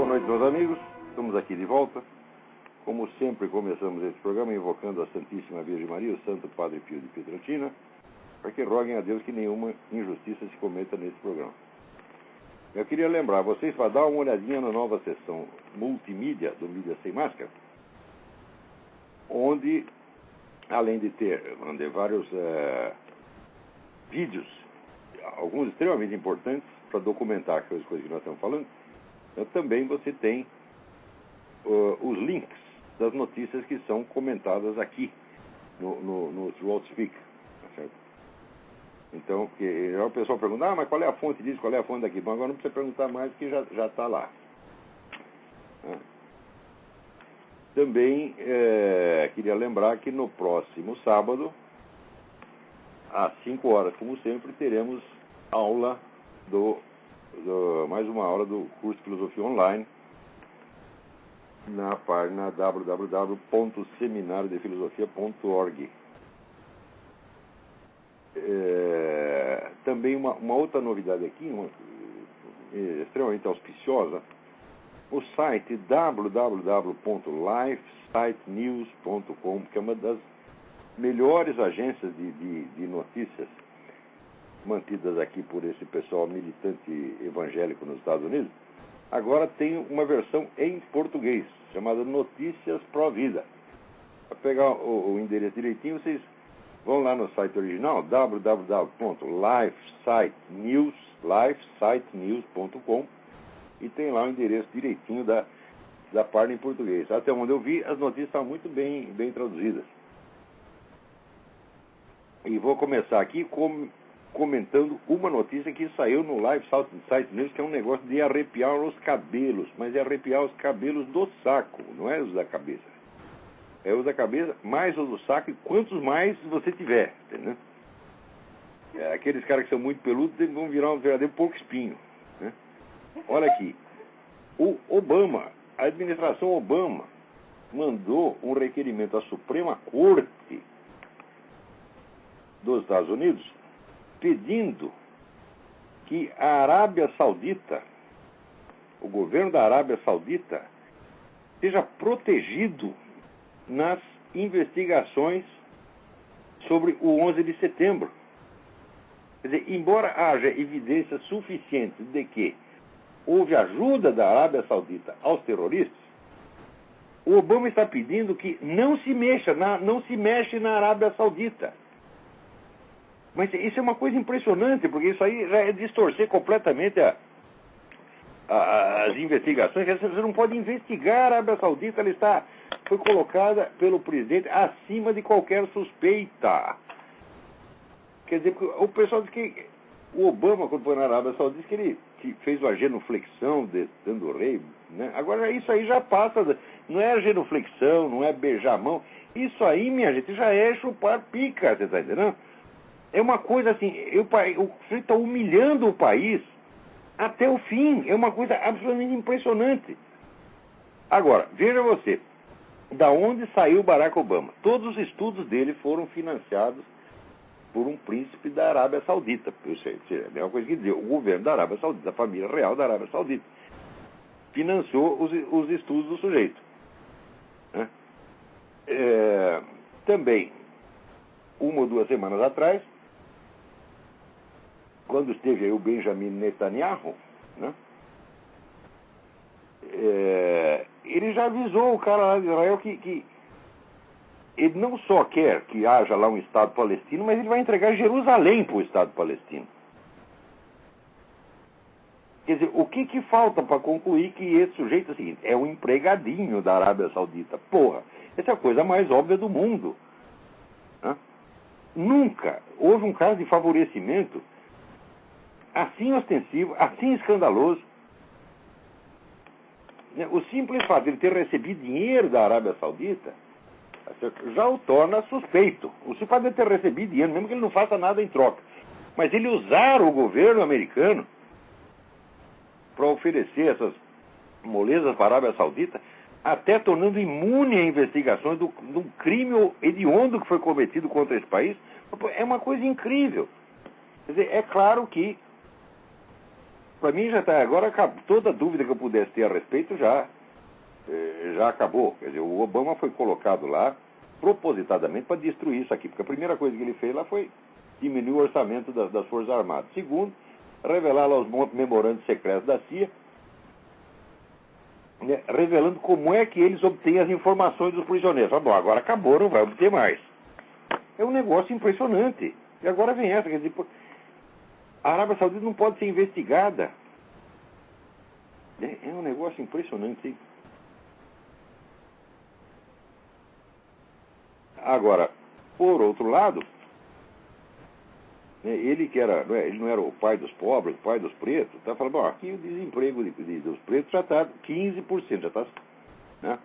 noite, meus amigos. Estamos aqui de volta. Como sempre, começamos esse programa invocando a Santíssima Virgem Maria, o Santo Padre Pio de Pietrelcina, para que roguem a Deus que nenhuma injustiça se cometa nesse programa. Eu queria lembrar vocês para dar uma olhadinha na nova sessão multimídia do Mídia Sem Máscara, onde, além de ter vários vídeos, alguns extremamente importantes para documentar aquelas coisas que nós estamos falando, também você tem os links das notícias que são comentadas aqui no Throughout Speak, tá certo? Então, porque o pessoal pergunta, mas qual é a fonte disso, qual é a fonte daquilo? Bom, agora não precisa perguntar mais, que já está lá. Também queria lembrar que no próximo sábado, às 5 horas, como sempre, teremos aula mais uma aula do curso de Filosofia Online na página www.seminariodefilosofia.org. Também uma outra novidade aqui, extremamente auspiciosa, o site www.lifesitenews.com, que é uma das melhores agências de notícias mantidas aqui por esse pessoal militante evangélico nos Estados Unidos, agora tem uma versão em português, chamada Notícias Pro Vida. Para pegar o endereço direitinho, vocês vão lá no site original, www.lifesitenews.com, e tem lá o endereço direitinho da página em português. Até onde eu vi, as notícias estão muito bem traduzidas. E vou começar aqui comentando uma notícia que saiu no Lifesite News, que é um negócio de arrepiar os cabelos, mas é arrepiar os cabelos do saco, não é os da cabeça. É os da cabeça, mais os do saco, e quantos mais você tiver, entendeu? Aqueles caras que são muito peludos vão virar um verdadeiro porco espinho, né? Olha aqui, a administração Obama mandou um requerimento à Suprema Corte dos Estados Unidos pedindo que a Arábia Saudita, o governo da Arábia Saudita, seja protegido nas investigações sobre o 11 de setembro. Quer dizer, embora haja evidência suficiente de que houve ajuda da Arábia Saudita aos terroristas, o Obama está pedindo que não se mexe na Arábia Saudita. Mas isso é uma coisa impressionante, porque isso aí já é distorcer completamente as investigações. Você não pode investigar a Arábia Saudita, ela foi colocada pelo presidente acima de qualquer suspeita. Quer dizer, o pessoal diz que o Obama, quando foi na Arábia Saudita, disse que ele fez uma genuflexão dentro do rei, né? Agora isso aí já passa, não é genuflexão, não é beijar a mão. Isso aí, minha gente, já é chupar pica, você está entendendo? É uma coisa assim, o sujeito está humilhando o país até o fim. É uma coisa absolutamente impressionante. Agora, veja você, da onde saiu Barack Obama? Todos os estudos dele foram financiados por um príncipe da Arábia Saudita. É a mesma coisa que dizer, o governo da Arábia Saudita, a família real da Arábia Saudita, financiou os estudos do sujeito, né? Também, 1 ou 2 semanas atrás, quando esteve aí o Benjamin Netanyahu, né, ele já avisou o cara lá de Israel que ele não só quer que haja lá um Estado palestino, mas ele vai entregar Jerusalém para o Estado palestino. Quer dizer, o que falta para concluir que esse sujeito é um empregadinho da Arábia Saudita? Porra, essa é a coisa mais óbvia do mundo, né? Nunca houve um caso de favorecimento assim ostensivo, assim escandaloso. O simples fato de ele ter recebido dinheiro da Arábia Saudita já o torna suspeito. O simples fato de ele ter recebido dinheiro, mesmo que ele não faça nada em troca, mas ele usar o governo americano para oferecer essas molezas para a Arábia Saudita, até tornando imune a investigações de um crime hediondo que foi cometido contra esse país, é uma coisa incrível. Quer dizer, é claro que Para mim já está, agora toda dúvida que eu pudesse ter a respeito já acabou. Quer dizer, o Obama foi colocado lá propositadamente para destruir isso aqui, porque a primeira coisa que ele fez lá foi diminuir o orçamento das Forças Armadas. Segundo, revelar lá os memorandos secretos da CIA, né, revelando como é que eles obtêm as informações dos prisioneiros. Bom, agora acabou, não vai obter mais. É um negócio impressionante. E agora vem essa, quer dizer, a Arábia Saudita não pode ser investigada. É um negócio impressionante, hein? Agora, por outro lado, né, ele que era, ele não era o pai dos pobres, o pai dos pretos, está falando, bom, aqui o desemprego dos pretos já está 15%, já está, né?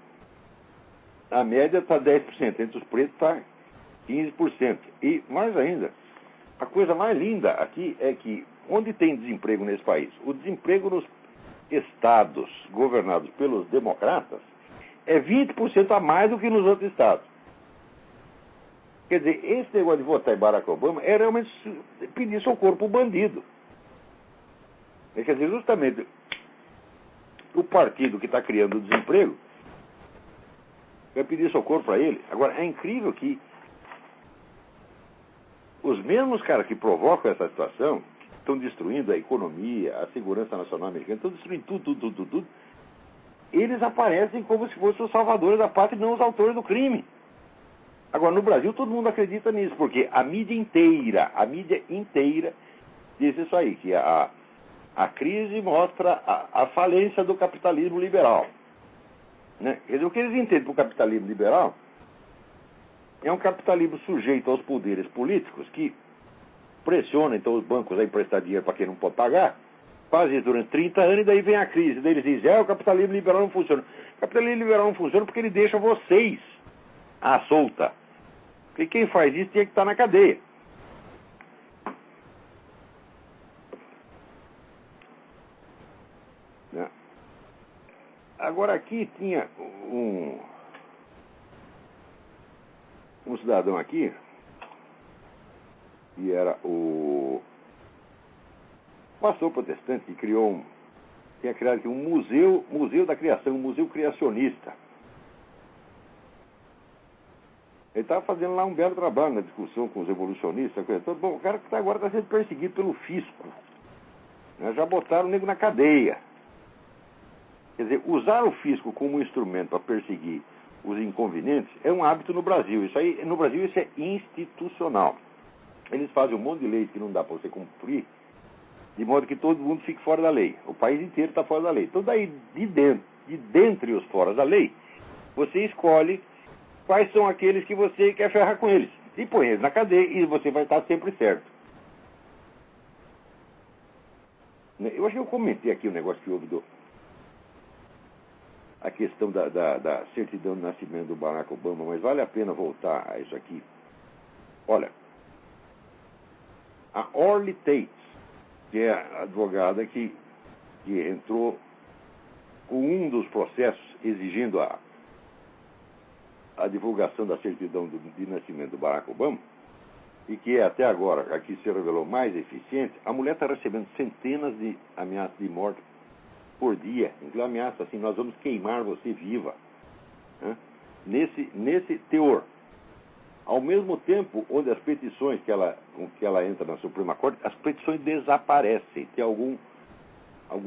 A média está 10%, entre os pretos está 15%. E mais ainda, a coisa mais linda aqui é que, onde tem desemprego nesse país? O desemprego nos estados governados pelos democratas é 20% a mais do que nos outros estados. Quer dizer, esse negócio de votar em Barack Obama é realmente pedir socorro para o bandido. Quer dizer, justamente o partido que está criando o desemprego vai pedir socorro para ele. Agora, é incrível que os mesmos caras que provocam essa situação, estão destruindo a economia, a segurança nacional americana, estão destruindo tudo, eles aparecem como se fossem os salvadores da pátria e não os autores do crime. Agora, no Brasil, todo mundo acredita nisso, porque a mídia inteira diz isso aí, que a crise mostra a falência do capitalismo liberal. Né? Quer dizer, o que eles entendem por capitalismo liberal é um capitalismo sujeito aos poderes políticos que pressionam, então, os bancos a emprestar dinheiro para quem não pode pagar, faz isso durante 30 anos e daí vem a crise. Daí eles dizem, o capitalismo liberal não funciona. O capitalismo liberal não funciona porque ele deixa vocês à solta. Porque quem faz isso tinha que estar na cadeia. Né? Agora aqui tinha um cidadão aqui, que era o pastor protestante, que tinha criado aqui um museu da criação, um museu criacionista. Ele estava fazendo lá um belo trabalho na discussão com os evolucionistas. Bom, o cara que agora está sendo perseguido pelo fisco. Né? Já botaram o nego na cadeia. Quer dizer, usar o fisco como instrumento para perseguir os inconvenientes é um hábito no Brasil. No Brasil isso é institucional. Eles fazem um monte de leis que não dá para você cumprir, de modo que todo mundo fique fora da lei. O país inteiro está fora da lei. Então daí, de dentre os fora da lei, você escolhe quais são aqueles que você quer ferrar com eles. E põe eles na cadeia e você vai estar sempre certo. Eu acho que eu comentei aqui o negócio que houve a questão da certidão de nascimento do Barack Obama, mas vale a pena voltar a isso aqui. Olha, a Orly Tate, que é a advogada que entrou com um dos processos exigindo a divulgação da certidão de nascimento do Barack Obama, e que até agora aqui se revelou mais eficiente, a mulher está recebendo centenas de ameaças de morte por dia, inclusive ameaça assim, nós vamos queimar você viva. Né? Nesse teor. Ao mesmo tempo, onde as petições com que ela entra na Suprema Corte, as petições desaparecem. Tem algum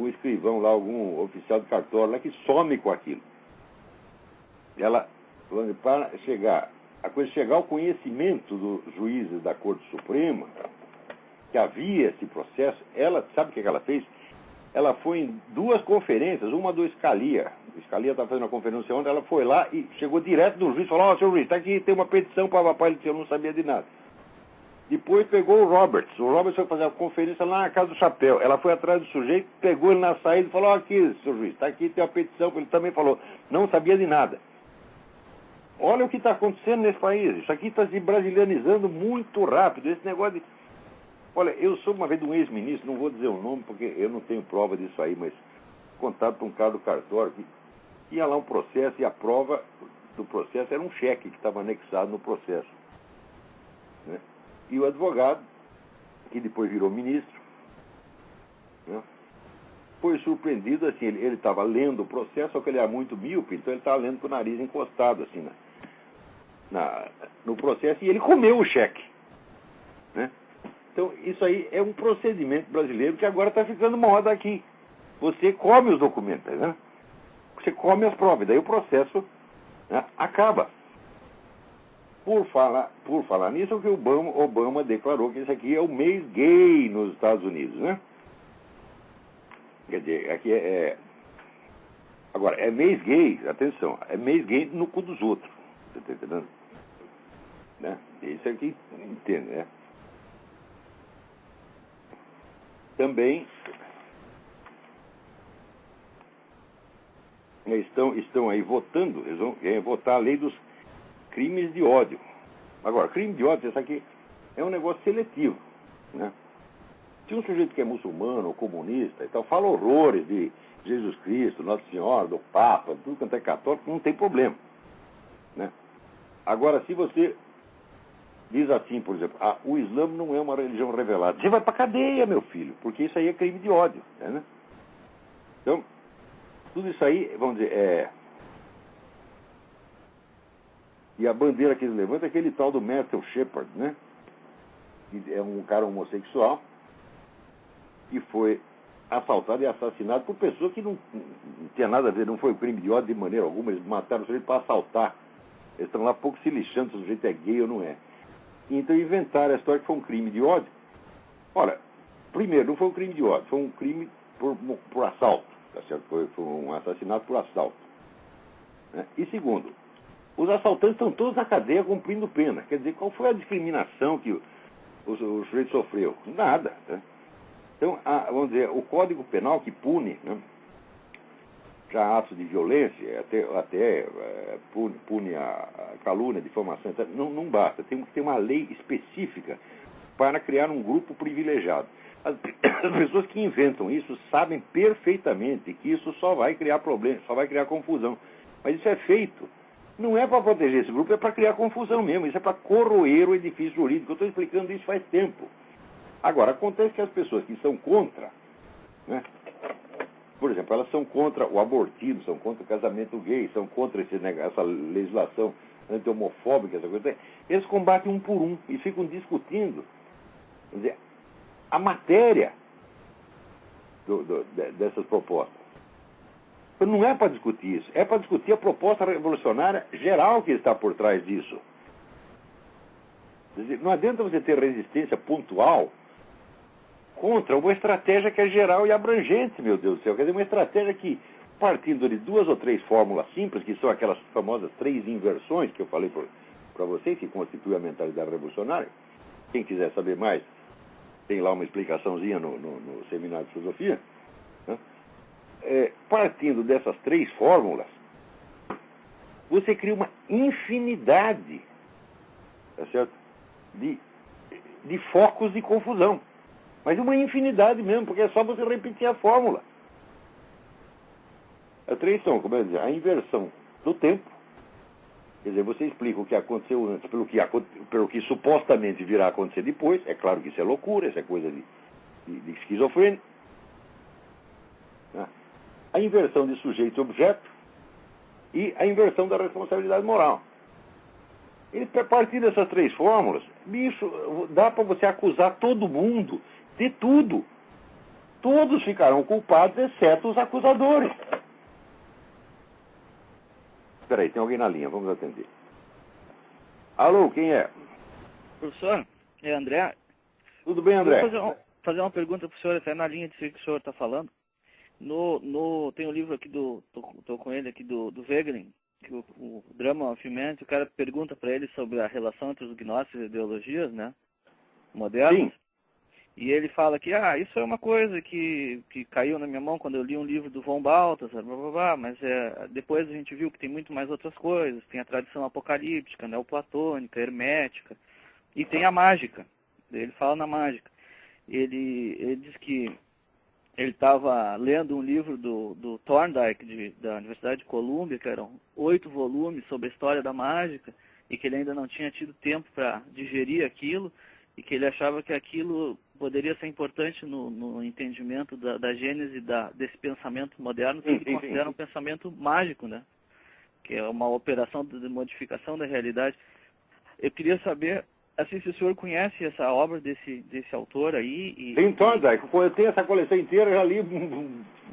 escrivão lá, algum oficial de cartório lá que some com aquilo. Ela, para chegar ao conhecimento dos juízes da Corte Suprema, que havia esse processo, ela, sabe o que ela fez? Ela foi em duas conferências, uma do Scalia. O Scalia estava fazendo uma conferência ontem, ela foi lá e chegou direto do juiz e falou, senhor juiz, está aqui, tem uma petição para papai, ele disse, eu não sabia de nada. Depois pegou o Roberts. O Roberts foi fazer a conferência lá na Casa do Chapéu. Ela foi atrás do sujeito, pegou ele na saída e falou, aqui, senhor juiz, está aqui, tem uma petição, ele também falou, não sabia de nada. Olha o que está acontecendo nesse país. Isso aqui está se brasilianizando muito rápido. Esse negócio de... Olha, eu sou uma vez de um ex-ministro, não vou dizer o nome porque eu não tenho prova disso aí, mas contado para um cara do cartório que ia lá um processo e a prova do processo era um cheque que estava anexado no processo. Né? E o advogado, que depois virou ministro, né? foi surpreendido, assim, ele estava lendo o processo, só que ele era muito míope, então ele estava lendo com o nariz encostado, assim, no processo, e ele comeu o cheque, né? Então, isso aí é um procedimento brasileiro que agora está ficando moda aqui. Você come os documentos, né? Você come as provas, daí o processo, né, acaba. Por falar nisso, o que o Obama declarou que isso aqui é o mês gay nos Estados Unidos, né? Quer dizer, aqui agora, é mês gay, atenção, é mês gay no cu dos outros. Você está entendendo? Né? Isso aqui, entende, né? Também estão aí votando, eles vão votar a lei dos crimes de ódio. Agora, crime de ódio, isso aqui é um negócio seletivo, né? Se um sujeito que é muçulmano ou comunista e tal, fala horrores de Jesus Cristo, Nossa Senhora, do Papa, tudo quanto é católico, não tem problema, né? Agora, se você diz assim, por exemplo, o Islã não é uma religião revelada, você vai pra cadeia, meu filho, porque isso aí é crime de ódio, né? Então, tudo isso aí, vamos dizer, E a bandeira que eles levantam é aquele tal do Matthew Shepard, né? Que é um cara homossexual que foi assaltado e assassinado por pessoas que não tinha nada a ver, não foi um crime de ódio de maneira alguma, eles mataram o sujeito para assaltar. Eles estão lá pouco se lixando se o sujeito é gay ou não é. Então inventaram a história que foi um crime de ódio. Ora, primeiro, não foi um crime de ódio, foi um crime por assalto, tá certo? Foi um assassinato por assalto, né? E segundo, os assaltantes estão todos na cadeia cumprindo pena. Quer dizer, qual foi a discriminação que o sujeito sofreu? Nada, né? Então, vamos dizer, o Código Penal que pune, né, já atos de violência, até pune a calúnia, difamação, não basta. Tem que ter uma lei específica para criar um grupo privilegiado. As pessoas que inventam isso sabem perfeitamente que isso só vai criar problemas, só vai criar confusão. Mas isso é feito. Não é para proteger esse grupo, é para criar confusão mesmo. Isso é para corroer o edifício jurídico. Eu estou explicando isso faz tempo. Agora, acontece que as pessoas que são contra, né, por exemplo, elas são contra o abortismo, são contra o casamento gay, são contra essa legislação anti-homofóbica, essa coisa. Eles combatem um por um e ficam discutindo, quer dizer, a matéria dessas propostas. Então, não é para discutir isso, é para discutir a proposta revolucionária geral que está por trás disso. Quer dizer, não adianta você ter resistência pontual contra uma estratégia que é geral e abrangente, meu Deus do céu. Quer dizer, uma estratégia que, partindo de 2 ou 3 fórmulas simples, que são aquelas famosas 3 inversões que eu falei para vocês, que constituem a mentalidade revolucionária. Quem quiser saber mais, tem lá uma explicaçãozinha no seminário de filosofia, né? Partindo dessas 3 fórmulas, você cria uma infinidade, tá certo? de focos de confusão. Mas uma infinidade mesmo, porque é só você repetir a fórmula. As 3 são, como eu dizer, a inversão do tempo. Quer dizer, você explica o que aconteceu antes pelo que supostamente virá a acontecer depois. É claro que isso é loucura, isso é coisa de esquizofrênico. Né? A inversão de sujeito e objeto e a inversão da responsabilidade moral. E a partir dessas 3 fórmulas, bicho, dá para você acusar todo mundo de tudo. Todos ficarão culpados, exceto os acusadores. Espera aí, tem alguém na linha, vamos atender. Alô, quem é? Professor, é André. Tudo bem, André? Vou fazer uma pergunta para o senhor, até na linha disso que o senhor está falando. Tem um livro aqui estou com ele aqui do Wegelin, que o Drama of Humanity, o cara pergunta para ele sobre a relação entre os gnósticos e ideologias, né, modernas. Sim. E ele fala que, isso é uma coisa que caiu na minha mão quando eu li um livro do von Balthasar, blá, blá, blá, mas depois a gente viu que tem muito mais outras coisas. Tem a tradição apocalíptica, neoplatônica, hermética, e tem a mágica. Ele fala na mágica. Ele diz que ele estava lendo um livro do Thorndike, da Universidade de Colômbia, que eram 8 volumes sobre a história da mágica, e que ele ainda não tinha tido tempo para digerir aquilo. e que ele achava que aquilo poderia ser importante no entendimento da gênese desse pensamento moderno, que ele considera um pensamento mágico, né? Que é uma operação de modificação da realidade. Eu queria saber, assim, se o senhor conhece essa obra desse autor aí. Tem Thorndike, eu tenho essa coleção inteira, já li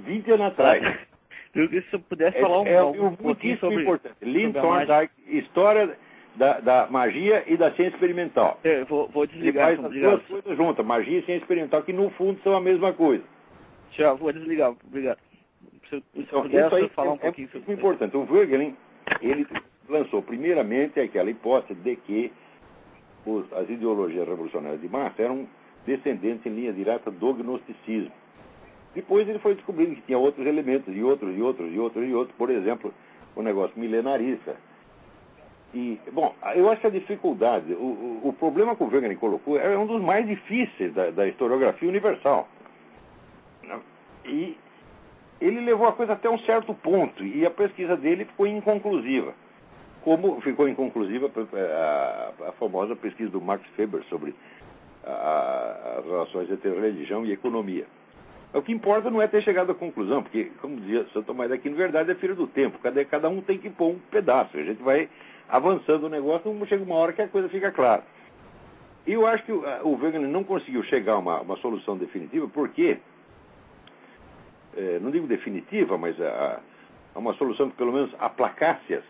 20 anos atrás. Eu queria que você pudesse falar um pouquinho sobre... importante. Lynn Thorndike, História da Magia e da Ciência Experimental. Vou desligar. Ele faz as duas coisas juntas, magia e ciência experimental, que no fundo são a mesma coisa. Já, vou desligar, obrigado. Se então, puder, isso aí falar um pouquinho sobre isso. É importante. O Voegelin, ele lançou primeiramente aquela hipótese de que as ideologias revolucionárias de massa eram descendentes em linha direta do gnosticismo. Depois ele foi descobrindo que tinha outros elementos, e outros. Por exemplo, o negócio milenarista. E, bom, eu acho que a dificuldade, o problema que o Wegener colocou é um dos mais difíceis da historiografia universal. E ele levou a coisa até um certo ponto, e a pesquisa dele ficou inconclusiva. Como ficou inconclusiva a famosa pesquisa do Max Weber sobre as relações entre religião e economia. O que importa não é ter chegado à conclusão, porque, como dizia Santo Tomás de Aquino, verdade é filho do tempo. Cada um tem que pôr um pedaço. A gente vai avançando o negócio, chega uma hora que a coisa fica clara. E eu acho que o Wegener não conseguiu chegar a uma solução definitiva, porque, não digo definitiva, mas a uma solução que pelo menos aplacasse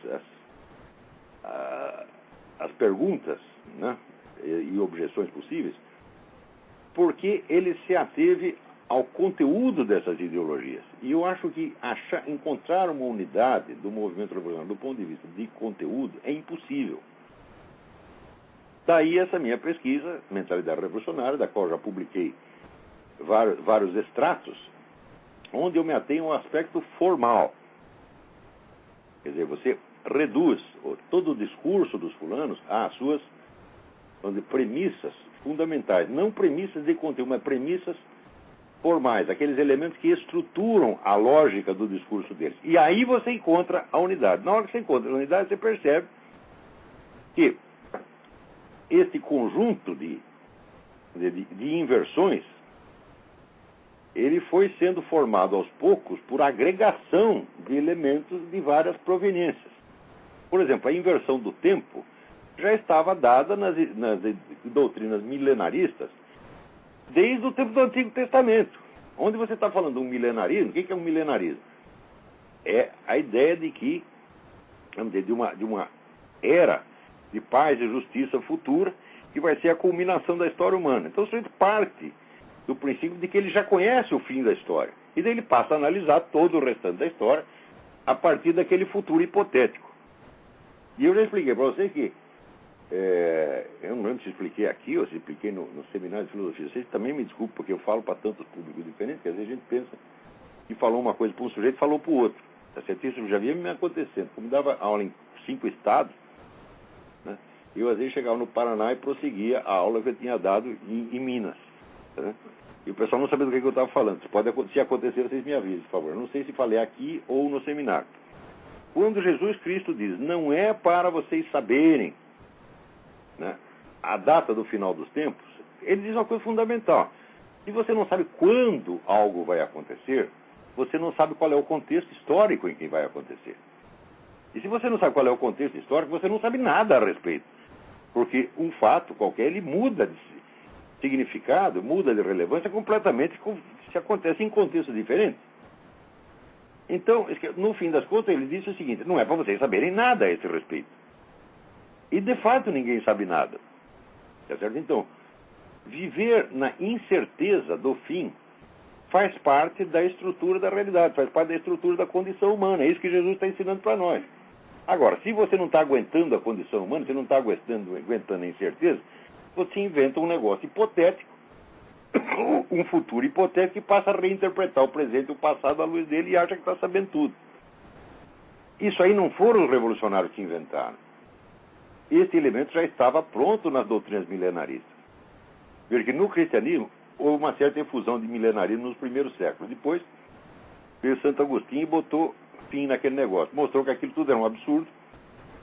as perguntas, né, e objeções possíveis, porque ele se ateve ao conteúdo dessas ideologias. E eu acho que encontrar uma unidade do movimento revolucionário do ponto de vista de conteúdo é impossível. Daí essa minha pesquisa, Mentalidade Revolucionária, da qual já publiquei vários extratos, onde eu me atenho ao aspecto formal. Quer dizer, você reduz todo o discurso dos fulanos às suas premissas fundamentais. Não premissas de conteúdo, mas premissas formais, aqueles elementos que estruturam a lógica do discurso deles. E aí você encontra a unidade. Na hora que você encontra a unidade, você percebe que esse conjunto de inversões, ele foi sendo formado aos poucos por agregação de elementos de várias proveniências. Por exemplo, a inversão do tempo já estava dada nas doutrinas milenaristas desde o tempo do Antigo Testamento. Onde você está falando de um milenarismo, o que é um milenarismo? É a ideia de que, vamos dizer, de uma era de paz e justiça futura, que vai ser a culminação da história humana. Então, isso parte do princípio de que ele já conhece o fim da história. E daí ele passa a analisar todo o restante da história a partir daquele futuro hipotético. E eu já expliquei para você que eu não lembro se expliquei aqui ou se expliquei no seminário de filosofia. Vocês também me desculpem, porque eu falo para tantos públicos diferentes, que às vezes a gente pensa que falou uma coisa para um sujeito e falou para o outro. Isso já vinha me acontecendo. Como dava aula em 5 estados, né, eu às vezes chegava no Paraná e prosseguia a aula que eu tinha dado em Minas. Né, e o pessoal não sabia do que eu estava falando. Se acontecer, vocês me avisem, por favor. Eu não sei se falei aqui ou no seminário. Quando Jesus Cristo diz, não é para vocês saberem, né, a data do final dos tempos, ele diz uma coisa fundamental. Se você não sabe quando algo vai acontecer, você não sabe qual é o contexto histórico em que vai acontecer. E se você não sabe qual é o contexto histórico, você não sabe nada a respeito. Porque um fato qualquer, ele muda de significado, muda de relevância completamente se acontece em contextos diferentes. Então, no fim das contas, ele disse o seguinte, não é para vocês saberem nada a esse respeito. E, de fato, ninguém sabe nada. Tá certo? Então, viver na incerteza do fim faz parte da estrutura da realidade, faz parte da estrutura da condição humana. É isso que Jesus está ensinando para nós. Agora, se você não está aguentando a condição humana, se não está aguentando a incerteza, você inventa um negócio hipotético, um futuro hipotético, e passa a reinterpretar o presente e o passado à luz dele e acha que está sabendo tudo. Isso aí não foram os revolucionários que inventaram. Esse elemento já estava pronto nas doutrinas milenaristas. Veja que no cristianismo houve uma certa efusão de milenarismo nos primeiros séculos. Depois veio Santo Agostinho e botou fim naquele negócio. Mostrou que aquilo tudo era um absurdo.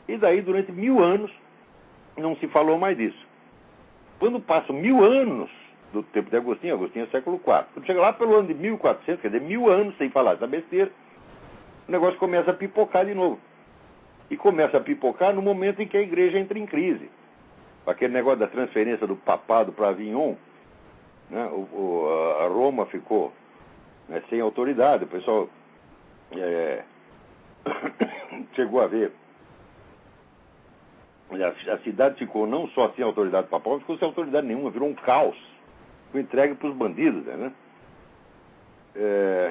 E daí, durante 1000 anos, não se falou mais disso. Quando passam 1000 anos do tempo de Agostinho, Agostinho é século IV, quando chega lá pelo ano de 1400, quer dizer, 1000 anos sem falar essa besteira, o negócio começa a pipocar de novo. E começa a pipocar no momento em que a igreja entra em crise. Aquele negócio da transferência do papado para Avignon, né? A Roma ficou, né, sem autoridade, o pessoal chegou a ver. A cidade ficou não só sem autoridade papal, ficou sem autoridade nenhuma, virou um caos. Foi entregue para os bandidos, né?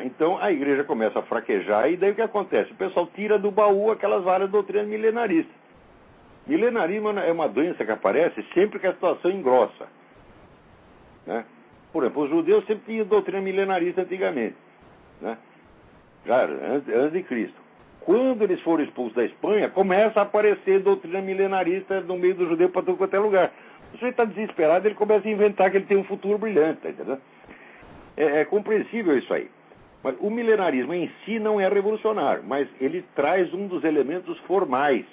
Então a igreja começa a fraquejar, e daí o que acontece? O pessoal tira do baú aquelas várias doutrinas milenaristas. Milenarismo é uma doença que aparece sempre que a situação engrossa, né? Por exemplo, os judeus sempre tinham doutrina milenarista antigamente, né? Já antes de Cristo. Quando eles foram expulsos da Espanha, começa a aparecer doutrina milenarista no meio do judeu para todo quanto é lugar. O sujeito está desesperado, ele começa a inventar que ele tem um futuro brilhante, tá entendendo? É compreensível isso aí. Mas o milenarismo em si não é revolucionário, mas ele traz um dos elementos formais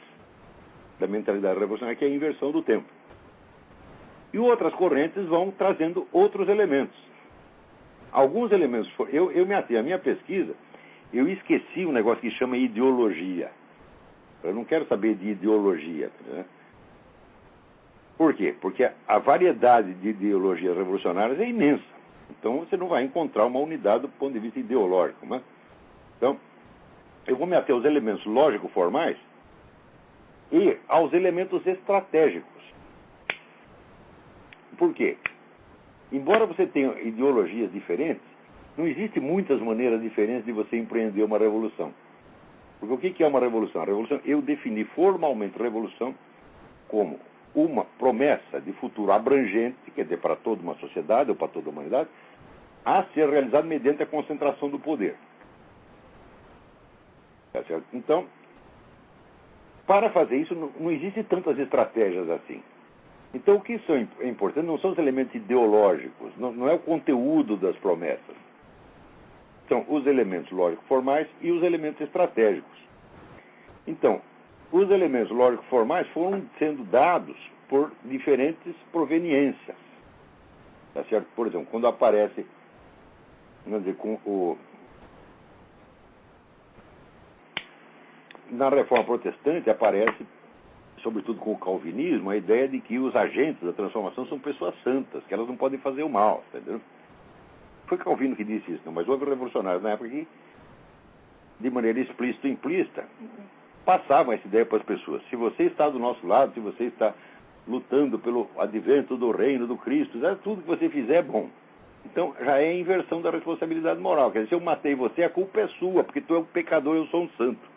da mentalidade revolucionária, que é a inversão do tempo. E outras correntes vão trazendo outros elementos. Alguns elementos... A minha pesquisa, eu esqueci um negócio que chama ideologia. Eu não quero saber de ideologia, né? Por quê? Porque a variedade de ideologias revolucionárias é imensa. Então você não vai encontrar uma unidade do ponto de vista ideológico, né? Então, eu vou me ater aos elementos lógico-formais e aos elementos estratégicos. Por quê? Embora você tenha ideologias diferentes, não existe muitas maneiras diferentes de você empreender uma revolução. Porque o que é uma revolução? A revolução, eu defini formalmente revolução como uma promessa de futuro abrangente, quer dizer, para toda uma sociedade ou para toda a humanidade, a ser realizada mediante a concentração do poder. Tá certo? Então, para fazer isso, não existem tantas estratégias assim. Então, o que é importante não são os elementos ideológicos, não é o conteúdo das promessas. São os elementos lógico-formais e os elementos estratégicos. Então, os elementos lógico-formais foram sendo dados por diferentes proveniências. Tá certo? Por exemplo, quando aparece, vamos dizer, na Reforma Protestante aparece, sobretudo com o calvinismo, a ideia de que os agentes da transformação são pessoas santas, que elas não podem fazer o mal, entendeu? Foi Calvino que disse isso, não, mas houve revolucionários na época que, de maneira explícita ou implícita, passavam essa ideia para as pessoas. Se você está do nosso lado, se você está lutando pelo advento do reino do Cristo, tudo que você fizer é bom. Então já é a inversão da responsabilidade moral. Quer dizer, se eu matei você, a culpa é sua, porque tu é um pecador e eu sou um santo.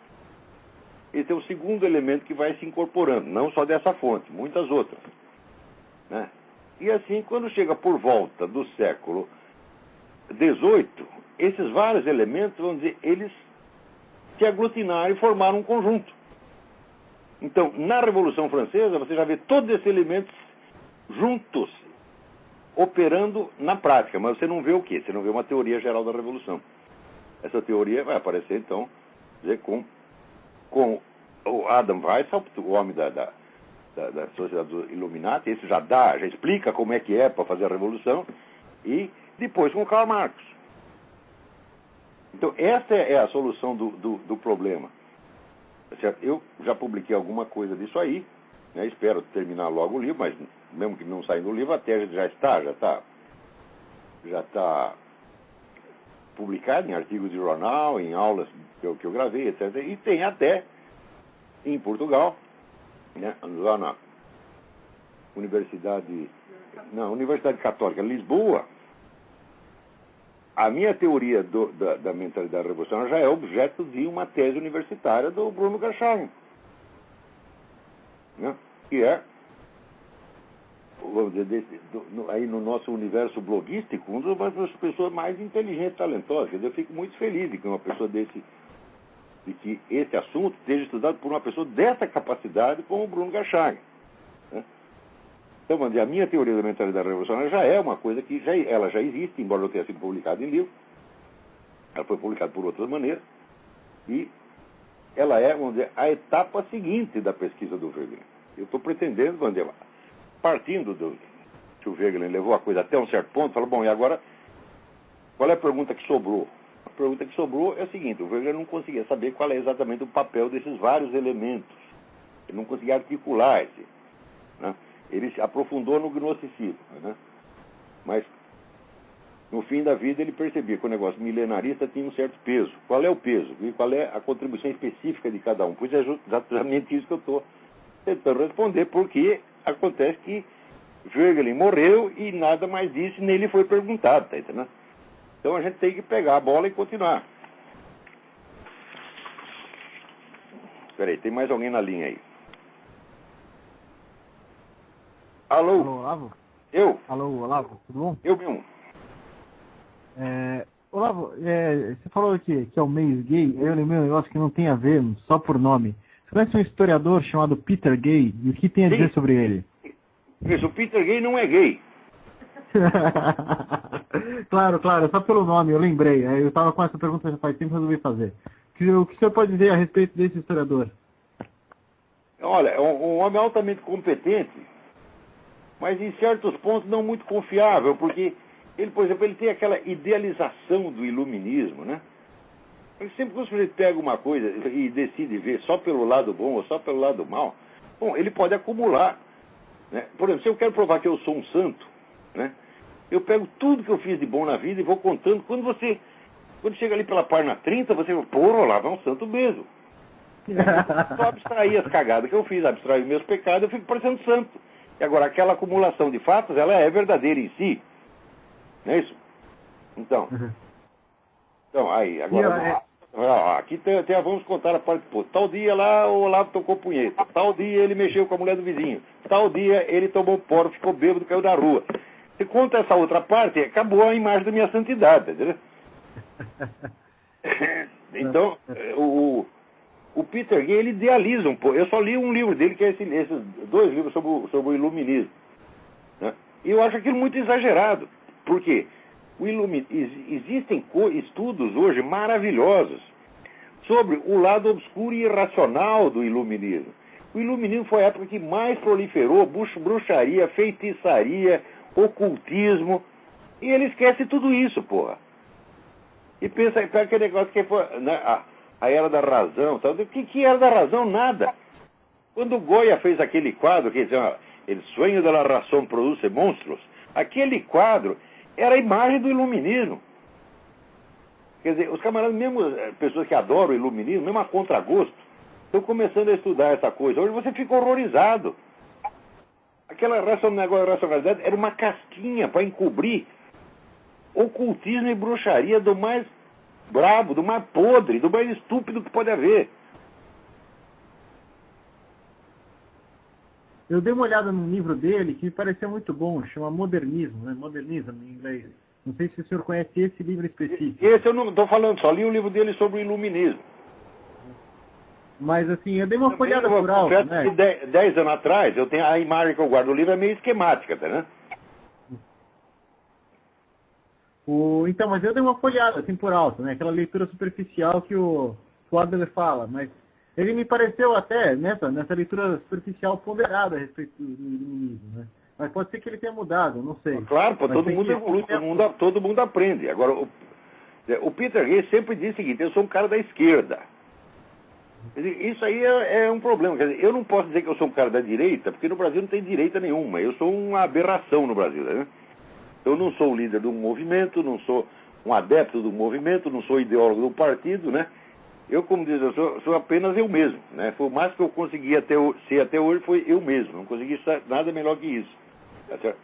Esse é o segundo elemento que vai se incorporando, não só dessa fonte, muitas outras, né? E assim, quando chega por volta do século XVIII, esses vários elementos, vamos dizer, eles se aglutinaram e formaram um conjunto. Então, na Revolução Francesa, você já vê todos esses elementos juntos, operando na prática, mas você não vê o quê? Você não vê uma teoria geral da Revolução. Essa teoria vai aparecer, então, dizer, com o Adam Weishaupt, o homem da Sociedade dos Illuminati. Esse já explica como é que é para fazer a Revolução, e depois com Karl Marx. Então, essa é a solução do problema. Certo? Eu já publiquei alguma coisa disso aí, né? Espero terminar logo o livro, mas mesmo que não saia do livro, a tese já está publicado em artigos de jornal, em aulas que eu gravei, etc. E tem até em Portugal, né? Lá na Universidade Católica de Lisboa, a minha teoria da mentalidade revolucionária já é objeto de uma tese universitária do Bruno Garcharme, né? Que é, vamos dizer, aí no nosso universo bloguístico, uma das pessoas mais inteligentes e talentosas. Quer dizer, eu fico muito feliz de que uma pessoa de que esse assunto esteja estudado por uma pessoa dessa capacidade como o Bruno Garcharme, né? Então, vamos dizer, a minha teoria da mentalidade revolucionária já é uma coisa que ela já existe, embora não tenha sido publicada em livro. Ela foi publicada por outras maneiras. E ela é, vamos dizer, a etapa seguinte da pesquisa do Wegener. Eu estou pretendendo, vamos dizer, partindo que o Wegener levou a coisa até um certo ponto, falou, bom, e agora, qual é a pergunta que sobrou? A pergunta que sobrou é a seguinte, o Wegener não conseguia saber qual é exatamente o papel desses vários elementos. Ele não conseguia articular esse, né? Ele se aprofundou no gnosticismo, né? Mas, no fim da vida, ele percebia que o negócio milenarista tinha um certo peso. Qual é o peso? E qual é a contribuição específica de cada um? Pois é exatamente isso que eu estou tentando responder, porque acontece que Wegener morreu e nada mais disso nem lhe foi perguntado, tá entendendo? Então a gente tem que pegar a bola e continuar. Espera aí, tem mais alguém na linha aí. Alô? Alô, Olavo? Eu? Alô, Olavo, tudo bom? Eu mesmo. Olavo, você falou que é o mês gay, eu lembrei um negócio que não tem a ver, só por nome. Você conhece um historiador chamado Peter Gay, e o que tem a dizer sobre ele? Isso, o Peter Gay não é gay. Claro, só pelo nome, eu lembrei. Eu estava com essa pergunta já faz tempo e resolvi fazer. O que o senhor pode dizer a respeito desse historiador? Olha, é um homem altamente competente, mas em certos pontos não muito confiável, porque ele, por exemplo, ele tem aquela idealização do iluminismo, né? Porque sempre que o sujeito pega uma coisa e decide ver só pelo lado bom ou só pelo lado mal, bom, ele pode acumular, né? Por exemplo, se eu quero provar que eu sou um santo, né? Eu pego tudo que eu fiz de bom na vida e vou contando. Quando chega ali pela página 30, você fala, pô, lá vai um santo mesmo. Só abstrair as cagadas que eu fiz, abstrair meus pecados, eu fico parecendo santo. E agora, aquela acumulação de fatos, ela é verdadeira em si. Não é isso? Então, aí, agora, aqui vamos contar a parte, pô, tal dia lá o Olavo tocou punheta, tal dia ele mexeu com a mulher do vizinho, tal dia ele tomou poro, ficou bêbado, caiu da rua. Se conta essa outra parte, acabou a imagem da minha santidade, entendeu? Então, o Peter Gay, ele idealiza um pouco. Eu só li um livro dele, que é esses 2 livros sobre o iluminismo, né? E eu acho aquilo muito exagerado. Por quê? Existem estudos hoje maravilhosos sobre o lado obscuro e irracional do iluminismo. O iluminismo foi a época que mais proliferou bruxaria, feitiçaria, ocultismo, e ele esquece tudo isso, porra. E pensa aquele negócio que foi, né, a era da razão, sabe? O que era da razão? Nada. Quando o Goya fez aquele quadro, que dizia, El sueño de la razón produce monstruos, aquele quadro era a imagem do iluminismo. Quer dizer, os camaradas, mesmo pessoas que adoram o iluminismo, mesmo a contragosto, estão começando a estudar essa coisa. Hoje você fica horrorizado. Aquela racionalidade era uma casquinha para encobrir ocultismo e bruxaria do mais brabo, do mais podre, do mais estúpido que pode haver. Eu dei uma olhada num livro dele que me pareceu muito bom, chama Modernismo, né? Modernismo em inglês. Não sei se o senhor conhece esse livro específico. Esse eu não estou falando, só li o livro dele sobre o iluminismo. Mas assim, eu dei uma folhada por alto, né? 10 anos atrás, eu tenho a imagem que eu guardo do livro é meio esquemática, tá, né? Então, mas eu dei uma folhada assim por alto, né? Aquela leitura superficial que o Adler fala, mas ele me pareceu até, nessa leitura superficial, ponderada a respeito do iluminismo, né? Mas pode ser que ele tenha mudado, não sei. Claro, todo mundo evolui, todo mundo aprende. Agora, o Peter Gay sempre diz o seguinte, eu sou um cara da esquerda. Isso aí é um problema. Quer dizer, eu não posso dizer que eu sou um cara da direita, porque no Brasil não tem direita nenhuma. Eu sou uma aberração no Brasil, né? Eu não sou o líder de um movimento, não sou um adepto do movimento, não sou ideólogo do partido, né? Eu, como diz, eu sou apenas eu mesmo, né? Foi o mais que eu consegui ser até hoje foi eu mesmo. Não consegui ser nada melhor que isso. Tá certo?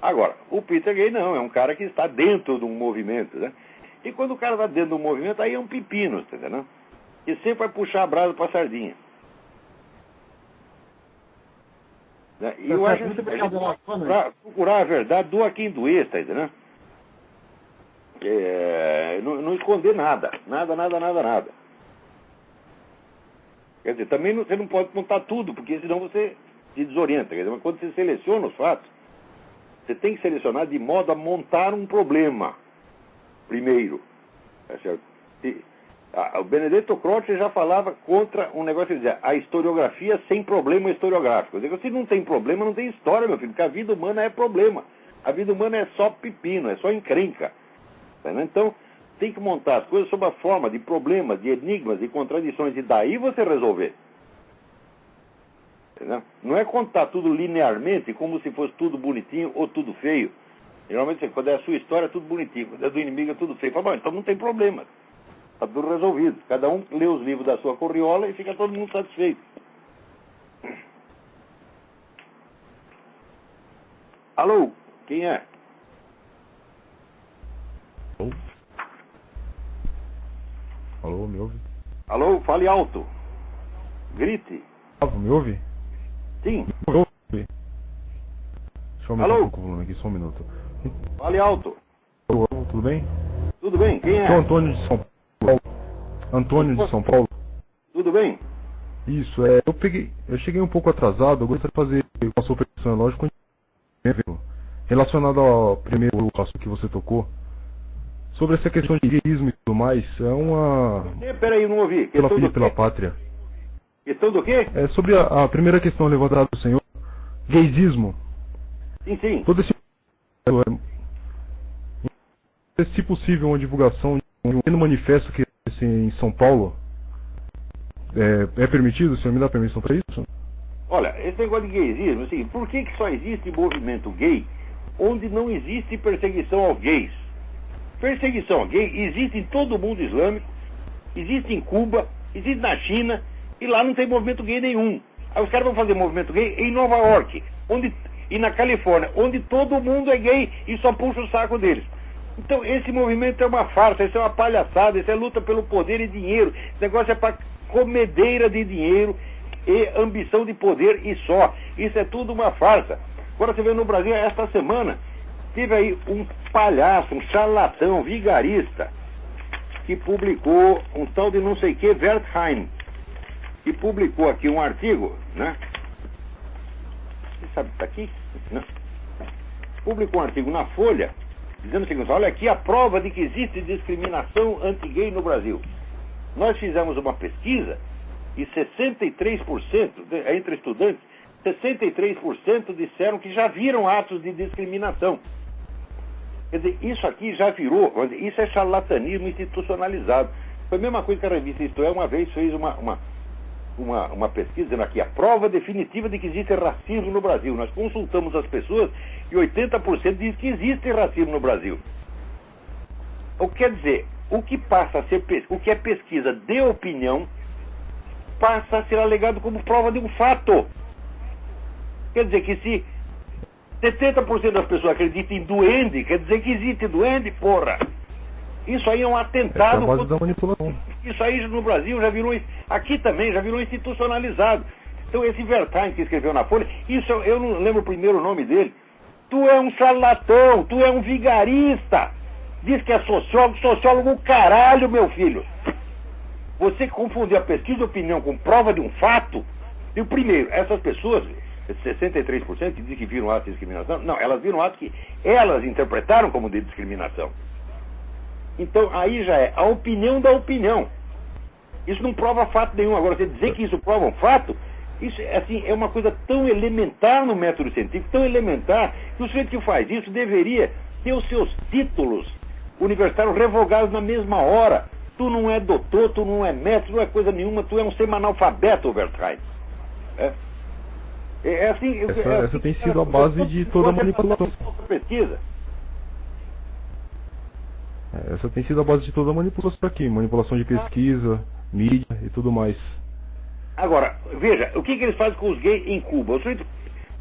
Agora, o Peter Gay não, é um cara que está dentro de um movimento, né? E quando o cara está dentro de um movimento, aí é um pepino, tá entendendo? E sempre vai puxar a brasa para a sardinha. Né? E eu acho que para procurar a verdade, doa quem doer, tá entendendo? Não esconder nada. Nada. Quer dizer, também você não pode contar tudo, porque senão você se desorienta. Quer dizer, mas quando você seleciona os fatos, você tem que selecionar de modo a montar um problema primeiro. Tá certo? O Benedetto Croce já falava contra um negócio que dizia a historiografia sem problema historiográfico. Quer dizer, se não tem problema, não tem história, meu filho, porque a vida humana é problema. A vida humana é só pepino, é só encrenca. Entendeu? Então, tem que montar as coisas sob a forma de problemas, de enigmas, de contradições, e daí você resolver. Entendeu? Não é contar tudo linearmente, como se fosse tudo bonitinho ou tudo feio. Geralmente, quando é a sua história, é tudo bonitinho. Quando é do inimigo, é tudo feio. Fala, bom, então não tem problema. Está tudo resolvido. Cada um lê os livros da sua corriola e fica todo mundo satisfeito. Alô? Quem é? Alô? Alô, me ouve? Alô? Fale alto. Grite. Me ouve? Sim. Me ouve? Deixa eu aumentar Alô? um pouco o volume aqui, só um minuto. Fale alto. Alô, tudo bem? Tudo bem? Quem é? Sou Antônio de São Paulo. Antônio de São Paulo. Tudo bem? Isso, eu cheguei um pouco atrasado, eu gostaria de fazer uma supervisão, lógico, relacionado ao primeiro assunto que você tocou, sobre essa questão de guerrismo e tudo mais, é uma... Peraí, não ouvi. Pela Questão filha, do pela quê? pátria. Questão do quê? É sobre a primeira questão levantada do senhor, gaysismo. Sim, sim. Todo se possível, uma divulgação de um pequeno manifesto que em São Paulo é permitido? O senhor me dá permissão para isso? Olha, esse negócio de gaysismo, assim, por que só existe movimento gay onde não existe perseguição aos gays? Perseguição ao gay existe em todo o mundo islâmico, existe em Cuba, existe na China, e lá não tem movimento gay nenhum. Aí os caras vão fazer movimento gay em Nova York, e na Califórnia, onde todo mundo é gay e só puxa o saco deles. Então esse movimento é uma farsa, isso é uma palhaçada, isso é luta pelo poder e dinheiro. Esse negócio é para comedeira de dinheiro e ambição de poder e só. Isso é tudo uma farsa. Agora você vê no Brasil, esta semana, teve aí um palhaço, um charlatão, vigarista, que publicou um tal de não sei que, Wertheim, que publicou aqui um artigo, né? Você sabe que está aqui? Não. Publicou um artigo na Folha, dizendo o seguinte: olha aqui a prova de que existe discriminação anti-gay no Brasil. Nós fizemos uma pesquisa e 63%, entre estudantes, 63% disseram que já viram atos de discriminação. Quer dizer, isso aqui já virou, isso é charlatanismo institucionalizado. Foi a mesma coisa que a revista Isto É uma vez fez uma pesquisa dizendo aqui a prova definitiva de que existe racismo no Brasil. Nós consultamos as pessoas e 80% diz que existe racismo no Brasil. O que quer dizer, o que passa a ser o que é pesquisa de opinião passa a ser alegado como prova de um fato. Quer dizer que se 70% das pessoas acreditam em duende, quer dizer que existe duende, porra. Isso aí é um atentado. Essa é a base da manipulação. Isso aí no Brasil já virou, aqui também já virou institucionalizado. Então esse Wertheim que escreveu na Folha, isso eu não lembro o primeiro nome dele. Tu é um charlatão, tu é um vigarista. Diz que é sociólogo caralho, meu filho. Você confundiu a pesquisa de opinião com prova de um fato. E o primeiro, essas pessoas, 63% que dizem que viram ato de discriminação, não, elas viram ato que elas interpretaram como de discriminação. Então aí já é a opinião da opinião. Isso não prova fato nenhum. Agora, você dizer que isso prova um fato, isso assim, é uma coisa tão elementar no método científico, tão elementar, que o sujeito que faz isso deveria ter os seus títulos universitários revogados na mesma hora. Tu não é doutor, tu não é mestre, tu não é coisa nenhuma, tu é um semanalfabeto, Wertheim. Assim, essa tem sido a base de toda a manipulação. Pesquisa. Essa tem sido a base de toda a manipulação aqui, manipulação de pesquisa, mídia e tudo mais. Agora, veja, o que eles fazem com os gays em Cuba? O sujeito,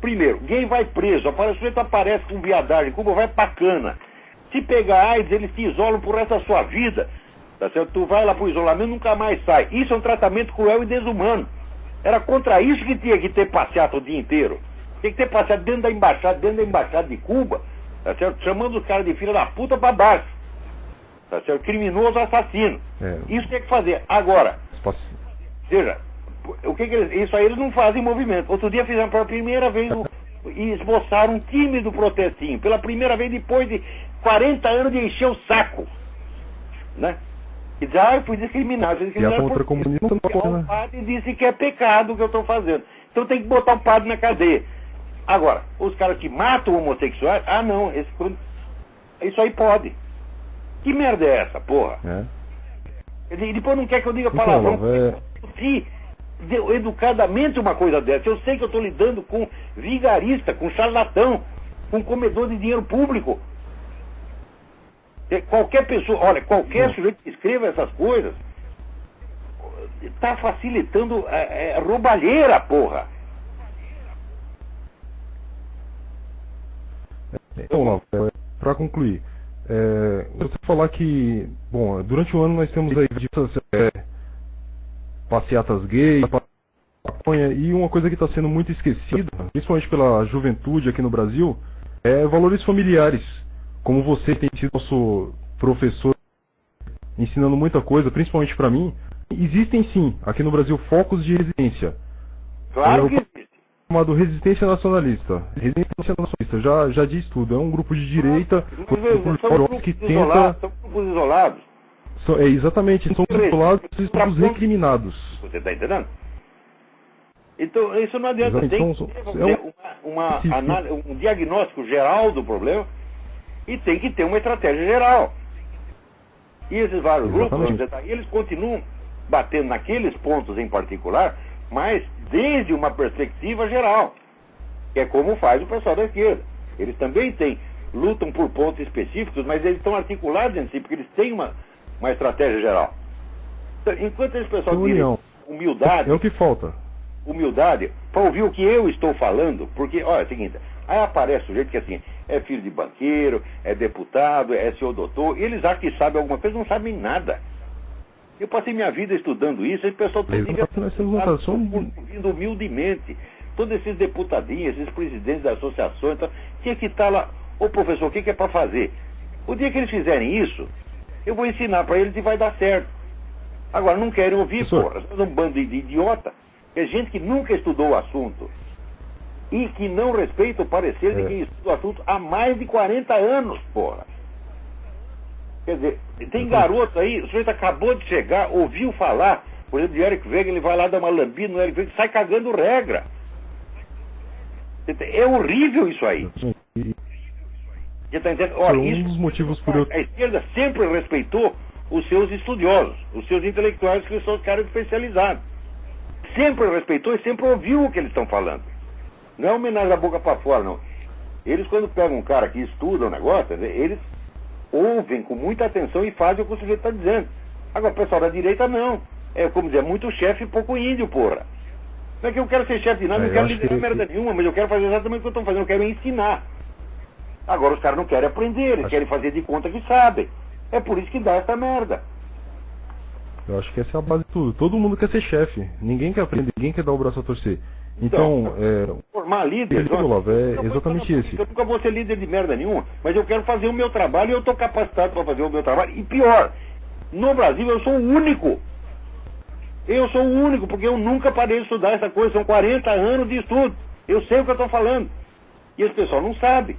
primeiro, gay vai preso, o sujeito aparece com viadagem em Cuba, vai pra cana. Se pegar AIDS, eles te isolam por essa sua vida. Tá certo? Tu vai lá pro isolamento e nunca mais sai. Isso é um tratamento cruel e desumano. Era contra isso que tinha que ter passeado o dia inteiro. Tem que ter passeado dentro da embaixada de Cuba, tá certo? Chamando os caras de filha da puta pra baixo. Tá certo? Criminoso assassino. Isso tem que fazer. Agora, veja, isso aí eles não fazem movimento. Outro dia fizeram pela primeira vez e esboçaram um tímido protestinho. Pela primeira vez depois de 40 anos de encher o saco. Né? E diz, eu fui discriminado. E a contra comunista não pode, né? O padre disse que é pecado o que eu estou fazendo. Então tem que botar o padre na cadeia. Agora, os caras que matam homossexuais, não, isso aí pode. Que merda é essa, porra? E depois não quer que eu diga palavrão. Se educadamente uma coisa dessa, eu sei que eu estou lidando com vigarista, com charlatão, com comedor de dinheiro público. Qualquer pessoa, olha, qualquer sujeito que escreva essas coisas está facilitando roubalheira, porra. Então, para concluir, você falar que, bom, durante o ano nós temos aí passeatas gays, maconha, e uma coisa que está sendo muito esquecida, principalmente pela juventude aqui no Brasil, é valores familiares. Como você tem sido nosso professor, ensinando muita coisa, principalmente para mim, existem sim, aqui no Brasil, focos de resistência. Claro que existe. Chamado Resistência Nacionalista. Resistência Nacionalista, já diz tudo. É um grupo de direita que tenta... São grupos isolados. Exatamente, são isolados e grupos recriminados. Você está entendendo? Então, isso não adianta. Tem que ter um diagnóstico geral do problema e tem que ter uma estratégia geral. E esses vários grupos, eles continuam batendo naqueles pontos em particular, mas desde uma perspectiva geral, que é como faz o pessoal da esquerda. Eles também lutam por pontos específicos, mas eles estão articulados em si, porque eles têm uma estratégia geral. Então, enquanto esse pessoal diz humildade... É o que falta. Humildade, para ouvir o que eu estou falando, porque, olha, é o seguinte, aí aparece o sujeito que assim, é filho de banqueiro, é deputado, é seu doutor, e eles acham que sabem alguma coisa, não sabem nada. Eu passei minha vida estudando isso, esse pessoal ouvindo humildemente. Todos esses deputadinhos, esses presidentes das associações, então, tinha que estar lá, ô professor, o que é para fazer? O dia que eles fizerem isso, eu vou ensinar para eles e vai dar certo. Agora, não querem ouvir, porra, é um bando de idiota. É gente que nunca estudou o assunto e que não respeita o parecer de quem estuda o assunto há mais de 40 anos, porra. Quer dizer, tem garoto aí, o sujeito acabou de chegar, ouviu falar, por exemplo, de Eric Wegener, ele vai lá dar uma lambida no Eric Wegener, sai cagando regra. É horrível isso aí. Você tá entendendo? Olha, um dos motivos por eu... A esquerda sempre respeitou os seus estudiosos, os seus intelectuais, que são os caras especializados. Sempre respeitou e sempre ouviu o que eles estão falando. Não é homenagem da boca para fora, não. Eles, quando pegam um cara que estuda o negócio, eles ouvem com muita atenção e fazem o que o sujeito está dizendo. Agora, o pessoal da direita, não. É, como dizer, muito chefe e pouco índio, porra. Não é que eu quero ser chefe de nada, não quero liderar merda nenhuma, mas eu quero fazer exatamente o que eu estou fazendo, eu quero ensinar. Agora, os caras não querem aprender, eles querem fazer de conta que sabem. É por isso que dá essa merda. Eu acho que essa é a base de tudo. Todo mundo quer ser chefe. Ninguém quer aprender, ninguém quer dar o braço a torcer. Então, formar líder, é exatamente esse. Eu nunca vou ser líder de merda nenhuma, mas eu quero fazer o meu trabalho e eu estou capacitado para fazer o meu trabalho. E pior, no Brasil eu sou o único. Eu sou o único, porque eu nunca parei de estudar essa coisa. São 40 anos de estudo. Eu sei o que eu estou falando. E esse pessoal não sabe.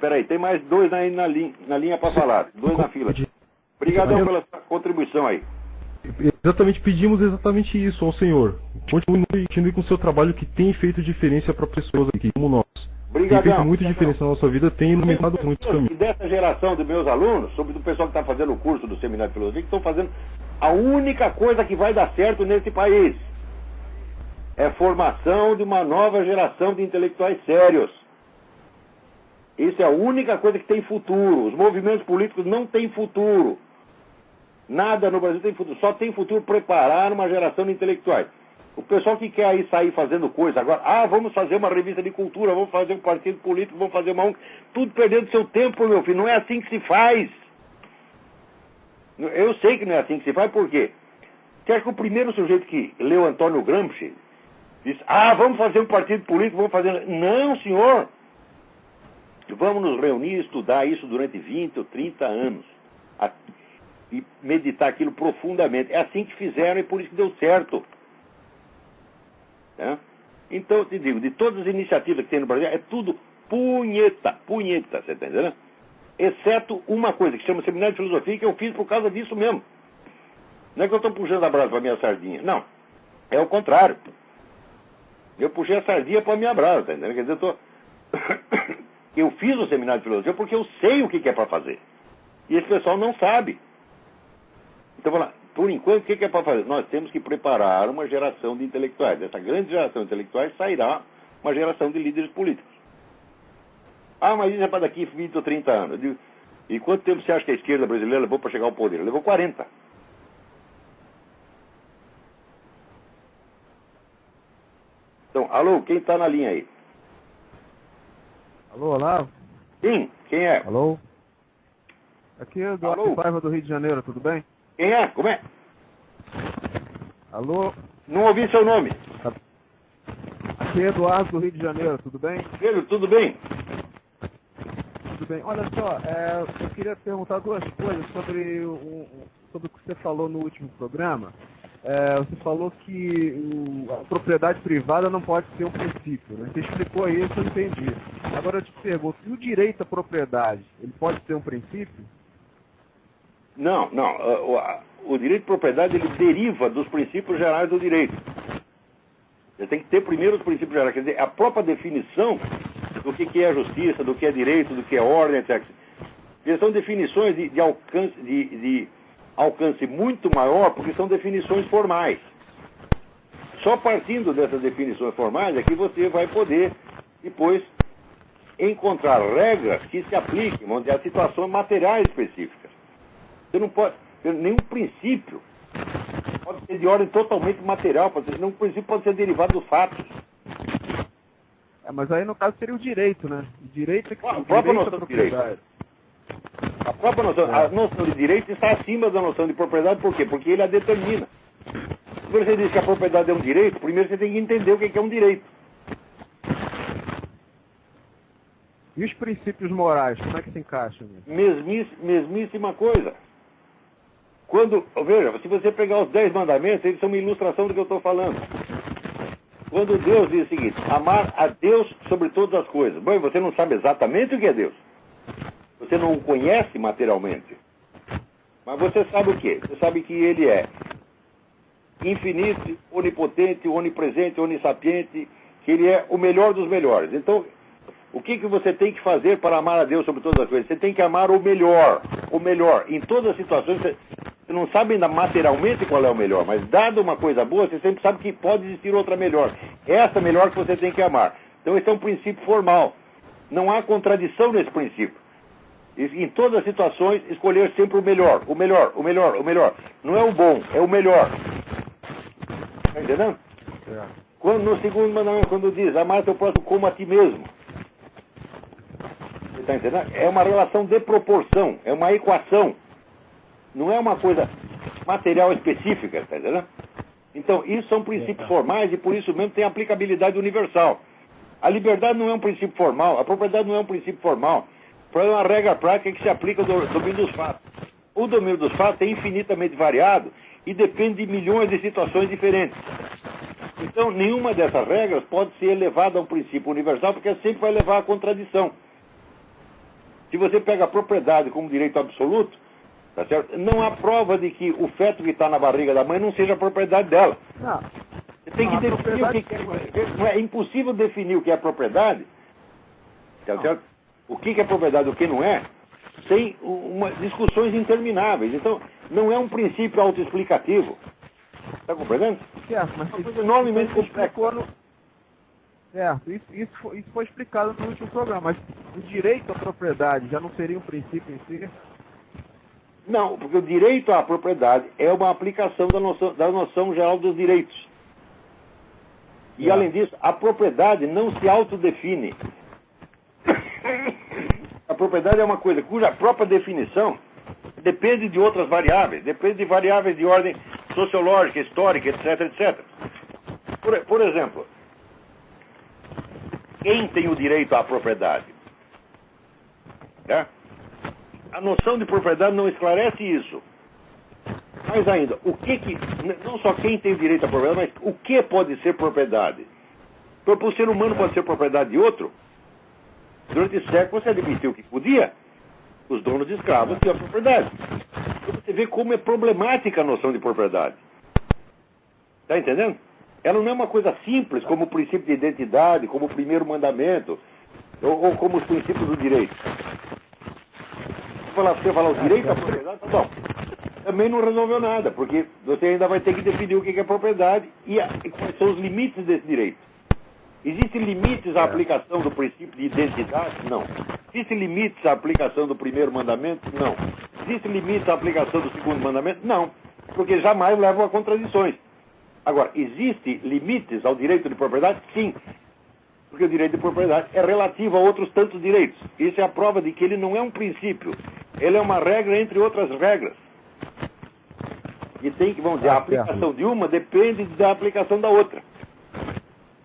Peraí, tem mais dois aí na linha para falar. Dois na fila. Obrigadão pela sua contribuição aí. Exatamente, pedimos exatamente isso ao senhor. Continue com o seu trabalho, que tem feito diferença para pessoas aqui, como nós. Obrigadão. Tem feito muita diferença na nossa vida, tem iluminado muitos caminhos. E dessa geração dos meus alunos, sobre o pessoal que está fazendo o curso do Seminário de Filosofia, que estão fazendo a única coisa que vai dar certo nesse país. É formação de uma nova geração de intelectuais sérios. Isso é a única coisa que tem futuro. Os movimentos políticos não têm futuro. Nada no Brasil tem futuro. Só tem futuro preparar uma geração de intelectuais. O pessoal que quer aí sair fazendo coisa agora, vamos fazer uma revista de cultura, vamos fazer um partido político, vamos fazer uma ONG, tudo perdendo seu tempo, meu filho. Não é assim que se faz. Eu sei que não é assim que se faz, por quê? Você acha que o primeiro sujeito que leu Antônio Gramsci disse, vamos fazer um partido político, vamos fazer... Não, senhor. Vamos nos reunir e estudar isso durante 20 ou 30 anos. E meditar aquilo profundamente. É assim que fizeram e por isso que deu certo. Então, eu te digo, de todas as iniciativas que tem no Brasil, é tudo punheta, você está entendendo? Exceto uma coisa, que chama Seminário de Filosofia, que eu fiz por causa disso mesmo. Não é que eu estou puxando a brasa para minha sardinha, não. É o contrário. Eu puxei a sardinha para minha brasa, tá entendendo? Quer dizer, eu fiz o seminário de filosofia porque eu sei o que é para fazer. E esse pessoal não sabe. Então, vamos lá. Por enquanto, o que é para fazer? Nós temos que preparar uma geração de intelectuais. Dessa grande geração de intelectuais sairá uma geração de líderes políticos. Ah, mas isso é para daqui 20 ou 30 anos. Eu digo, e quanto tempo você acha que a esquerda brasileira levou para chegar ao poder? Levou 40. Então, alô, quem está na linha aí? Alô, Olavo? Sim, quem é? Alô? Aqui é Eduardo Paiva do Rio de Janeiro, tudo bem? Quem é? Como é? Alô? Não ouvi seu nome. Aqui é Eduardo do Rio de Janeiro, tudo bem? Pedro, tudo bem? Tudo bem. Olha só, eu queria perguntar duas coisas sobre sobre o que você falou no último programa. Você falou que a propriedade privada não pode ser um princípio, né? Você explicou isso, eu entendi. Agora eu te pergunto, e o direito à propriedade, ele pode ser um princípio? Não. O direito de propriedade, ele deriva dos princípios gerais do direito. Você tem que ter primeiro os princípios gerais, quer dizer, a própria definição do que é justiça, do que é direito, do que é ordem, etc. Eles são definições de alcance muito maior, porque são definições formais. Só partindo dessas definições formais é que você vai poder, depois, encontrar regras que se apliquem a situações materiais específicas. Você não pode ter nenhum princípio. Pode ser de ordem totalmente material, nenhum princípio pode ser derivado dos fatos. Mas aí no caso seria o direito, né? O direito é que a própria noção de direito. A própria noção, a noção de direito está acima da noção de propriedade, por quê? Porque ele a determina. Quando você diz que a propriedade é um direito, primeiro você tem que entender o que é um direito. E os princípios morais, como é que se encaixam nisso? Mesmíssima coisa. Veja, se você pegar os 10 mandamentos, eles são uma ilustração do que eu estou falando. Quando Deus diz o seguinte, amar a Deus sobre todas as coisas. Bom, você não sabe exatamente o que é Deus. Você não o conhece materialmente. Mas você sabe o quê? Você sabe que Ele é infinito, onipotente, onipresente, onissapiente, que Ele é o melhor dos melhores. Então, o que você tem que fazer para amar a Deus sobre todas as coisas? Você tem que amar o melhor. O melhor. Em todas as situações, você não sabe ainda materialmente qual é o melhor, mas dado uma coisa boa, você sempre sabe que pode existir outra melhor. Essa melhor que você tem que amar. Então esse é um princípio formal. Não há contradição nesse princípio. Em todas as situações, escolher sempre o melhor. O melhor, o melhor, o melhor. Não é o bom, é o melhor. Está entendendo? No segundo mandamento, quando diz, amar teu próximo como a ti mesmo. Você está entendendo? É uma relação de proporção, é uma equação. Não é uma coisa material específica, está entendendo? Então, isso são princípios formais e por isso mesmo tem aplicabilidade universal. A liberdade não é um princípio formal, a propriedade não é um princípio formal. É uma regra prática que se aplica ao domínio dos fatos. O domínio dos fatos é infinitamente variado e depende de milhões de situações diferentes. Então, nenhuma dessas regras pode ser elevada a um princípio universal, porque sempre vai levar à contradição. Se você pega a propriedade como direito absoluto, tá certo? Não há prova de que o feto que está na barriga da mãe não seja a propriedade dela. Não. Você tem que definir o que é. É impossível definir o que é propriedade, tá certo? O que é propriedade e o que não é, sem discussões intermináveis. Então, não é um princípio autoexplicativo. Está compreendendo? Certo, mas é uma coisa enormemente complexa. Certo, isso foi explicado no último programa, mas o direito à propriedade já não seria um princípio em si? Não, porque o direito à propriedade é uma aplicação da noção geral dos direitos. E, além disso, a propriedade não se autodefine. A propriedade é uma coisa cuja própria definição depende de outras variáveis, depende de variáveis de ordem sociológica, histórica, etc, etc. Por exemplo, quem tem o direito à propriedade? A noção de propriedade não esclarece isso. Mais ainda, não só quem tem o direito à propriedade, mas o que pode ser propriedade? Porque o ser humano pode ser propriedade de outro. Durante séculos você admitiu que podia. Os donos de escravos tinham a propriedade. Então você vê como é problemática a noção de propriedade. Está entendendo? Ela não é uma coisa simples como o princípio de identidade, como o primeiro mandamento, ou como os princípios do direito. Você falar o direito à propriedade, não. Também não resolveu nada, porque você ainda vai ter que definir o que é propriedade e quais são os limites desse direito. Existem limites à aplicação do princípio de identidade? Não. Existem limites à aplicação do primeiro mandamento? Não. Existem limites à aplicação do segundo mandamento? Não. Porque jamais levam a contradições. Agora, existem limites ao direito de propriedade? Sim. Porque o direito de propriedade é relativo a outros tantos direitos. Isso é a prova de que ele não é um princípio. Ele é uma regra entre outras regras. E tem que, vamos dizer, a aplicação de uma depende da aplicação da outra.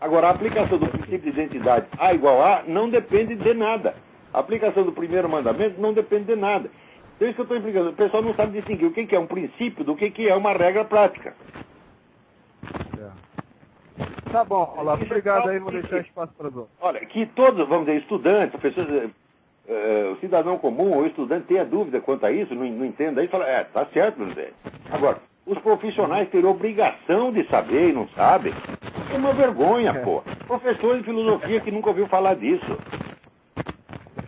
Agora, a aplicação do princípio de identidade A igual A não depende de nada. A aplicação do primeiro mandamento não depende de nada. Então, isso que eu estou explicando. O pessoal não sabe distinguir o que é um princípio do que é uma regra prática. Tá bom, Olavo, obrigado aí, vou deixar espaço para os outros. Olha, que todos, vamos dizer, estudantes, pessoas, o cidadão comum ou estudante tenha dúvida quanto a isso, não entenda isso, fala, tá certo, não sei. Agora, os profissionais terão obrigação de saber e não sabem. É uma vergonha, pô. Professor de filosofia que nunca ouviu falar disso.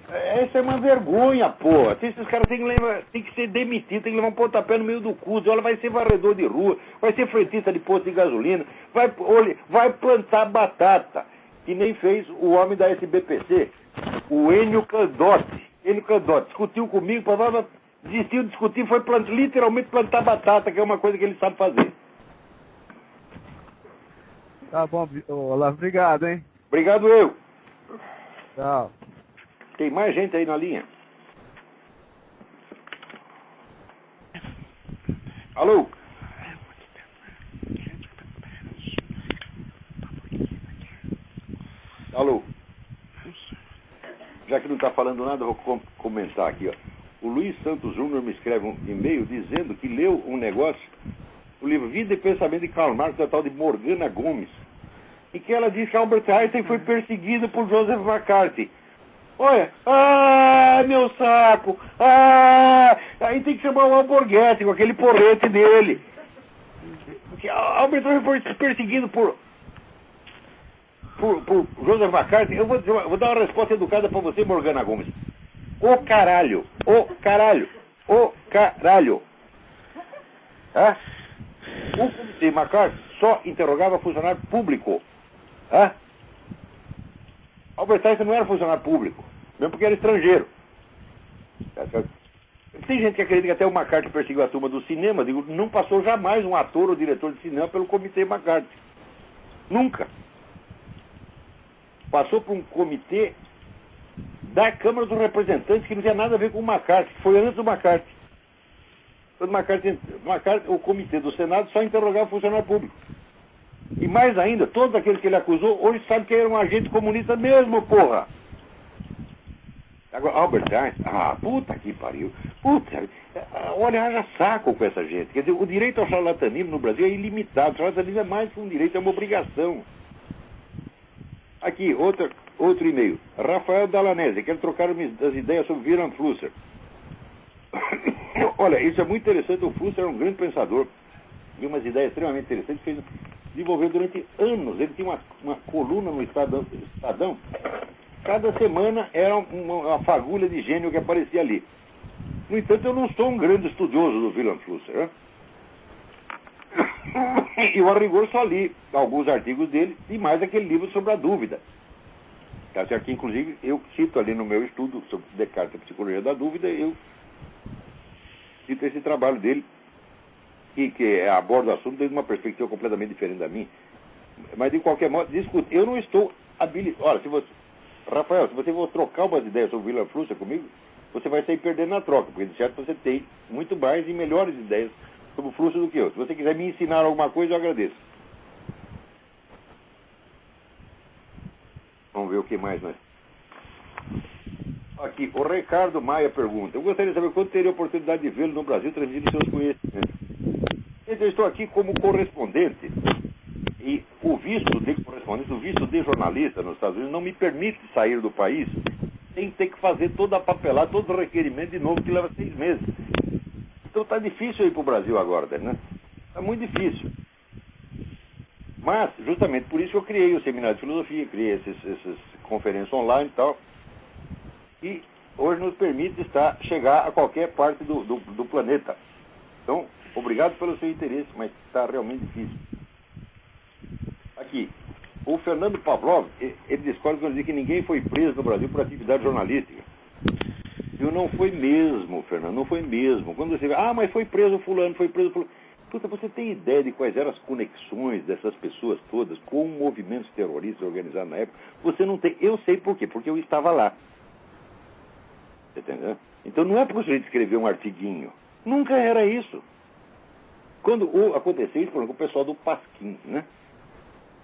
Essa é uma vergonha, pô. Esses caras têm que ser demitidos, tem que levar um pontapé no meio do curso. Olha, vai ser varredor de rua, vai ser frentista de posto de gasolina, vai plantar batata. Que nem fez o homem da SBPC, o Enio Candotti. Enio Candotti discutiu comigo, desistiu de discutir, foi literalmente plantar batata, que é uma coisa que ele sabe fazer. Tá bom, Olavo, obrigado, hein? Obrigado eu. Tchau. Tem mais gente aí na linha? Alô? Alô? Já que não está falando nada, eu vou comentar aqui, ó. O Luiz Santos Júnior me escreve um e-mail dizendo que leu um negócio, o livro Vida e Pensamento de Karl Marx, da tal de Morgana Gomes, e que ela diz que Albert Einstein foi perseguido por Joseph McCarthy. Olha, meu saco, aí tem que chamar o Alborguete com aquele porrete dele. Porque Albert Einstein foi perseguido por Joseph McCarthy. Eu vou dar uma resposta educada para você, Morgana Gomes. O caralho. O comitê McCarthy só interrogava funcionário público. Albert Einstein não era funcionário público, mesmo porque era estrangeiro. Tem gente que acredita que até o McCarthy perseguiu a turma do cinema. Digo, não passou jamais um ator ou diretor de cinema pelo comitê McCarthy. Nunca. Passou por um comitê da Câmara dos Representantes que não tinha nada a ver com o McCarthy, que foi antes do McCarthy. Quando o comitê do Senado só interrogava o funcionário público. E mais ainda, todos aqueles que ele acusou, hoje sabem que era um agente comunista mesmo, porra. Agora, Albert Einstein, puta que pariu. Puta, olha, haja saco com essa gente. Quer dizer, o direito ao charlatanismo no Brasil é ilimitado. O charlatanismo é mais que um direito, é uma obrigação. Aqui, outro e-mail. Rafael Dalanese, quero trocar as ideias sobre Wilhelm Flusser. Olha, isso é muito interessante. O Flusser é um grande pensador. E umas ideias extremamente interessantes que desenvolveu durante anos. Ele tinha uma coluna no Estadão. Cada semana era uma fagulha de gênio que aparecia ali. No entanto, eu não sou um grande estudioso do Wilhelm Flusser. Né? E eu, a rigor, só li alguns artigos dele e mais aquele livro sobre a dúvida. Tá certo? Que, inclusive, eu cito ali no meu estudo sobre Descartes e a Psicologia da Dúvida, eu cito esse trabalho dele, que aborda o assunto desde uma perspectiva completamente diferente da minha. Mas, de qualquer modo, eu não estou habilitado. Olha, Rafael, se você for trocar umas ideias sobre Wilhelm Flusser comigo, você vai sair perdendo na troca, porque de certo você tem muito mais e melhores ideias sobre o Flusser do que eu. Se você quiser me ensinar alguma coisa, eu agradeço. Vamos ver o que mais nós. Aqui, o Ricardo Maia pergunta: eu gostaria de saber quando teria a oportunidade de vê-lo no Brasil transmitir seus conhecimentos. Eu estou aqui como correspondente e o visto de correspondente, o visto de jornalista nos Estados Unidos não me permite sair do país sem ter que fazer toda a papelada, todo o requerimento de novo, que leva 6 meses. Então está difícil ir para o Brasil agora, né? Está muito difícil. Mas, justamente por isso eu criei o seminário de filosofia, criei essas conferências online e tal. E hoje nos permite chegar a qualquer parte do planeta. Então, obrigado pelo seu interesse, mas está realmente difícil. Aqui, o Fernando Pavlov, ele discorda quando diz que ninguém foi preso no Brasil por atividade jornalística. Eu não foi mesmo, Fernando, não foi mesmo. Quando você mas foi preso fulano, foi preso fulano. Puta, você tem ideia de quais eram as conexões dessas pessoas todas com movimentos terroristas organizados na época? Você não tem. Eu sei por quê, porque eu estava lá. Entendeu? Então não é porque o sujeito escreveu um artiguinho. Nunca era isso. Quando aconteceu isso, por exemplo, com o pessoal do Pasquim, né?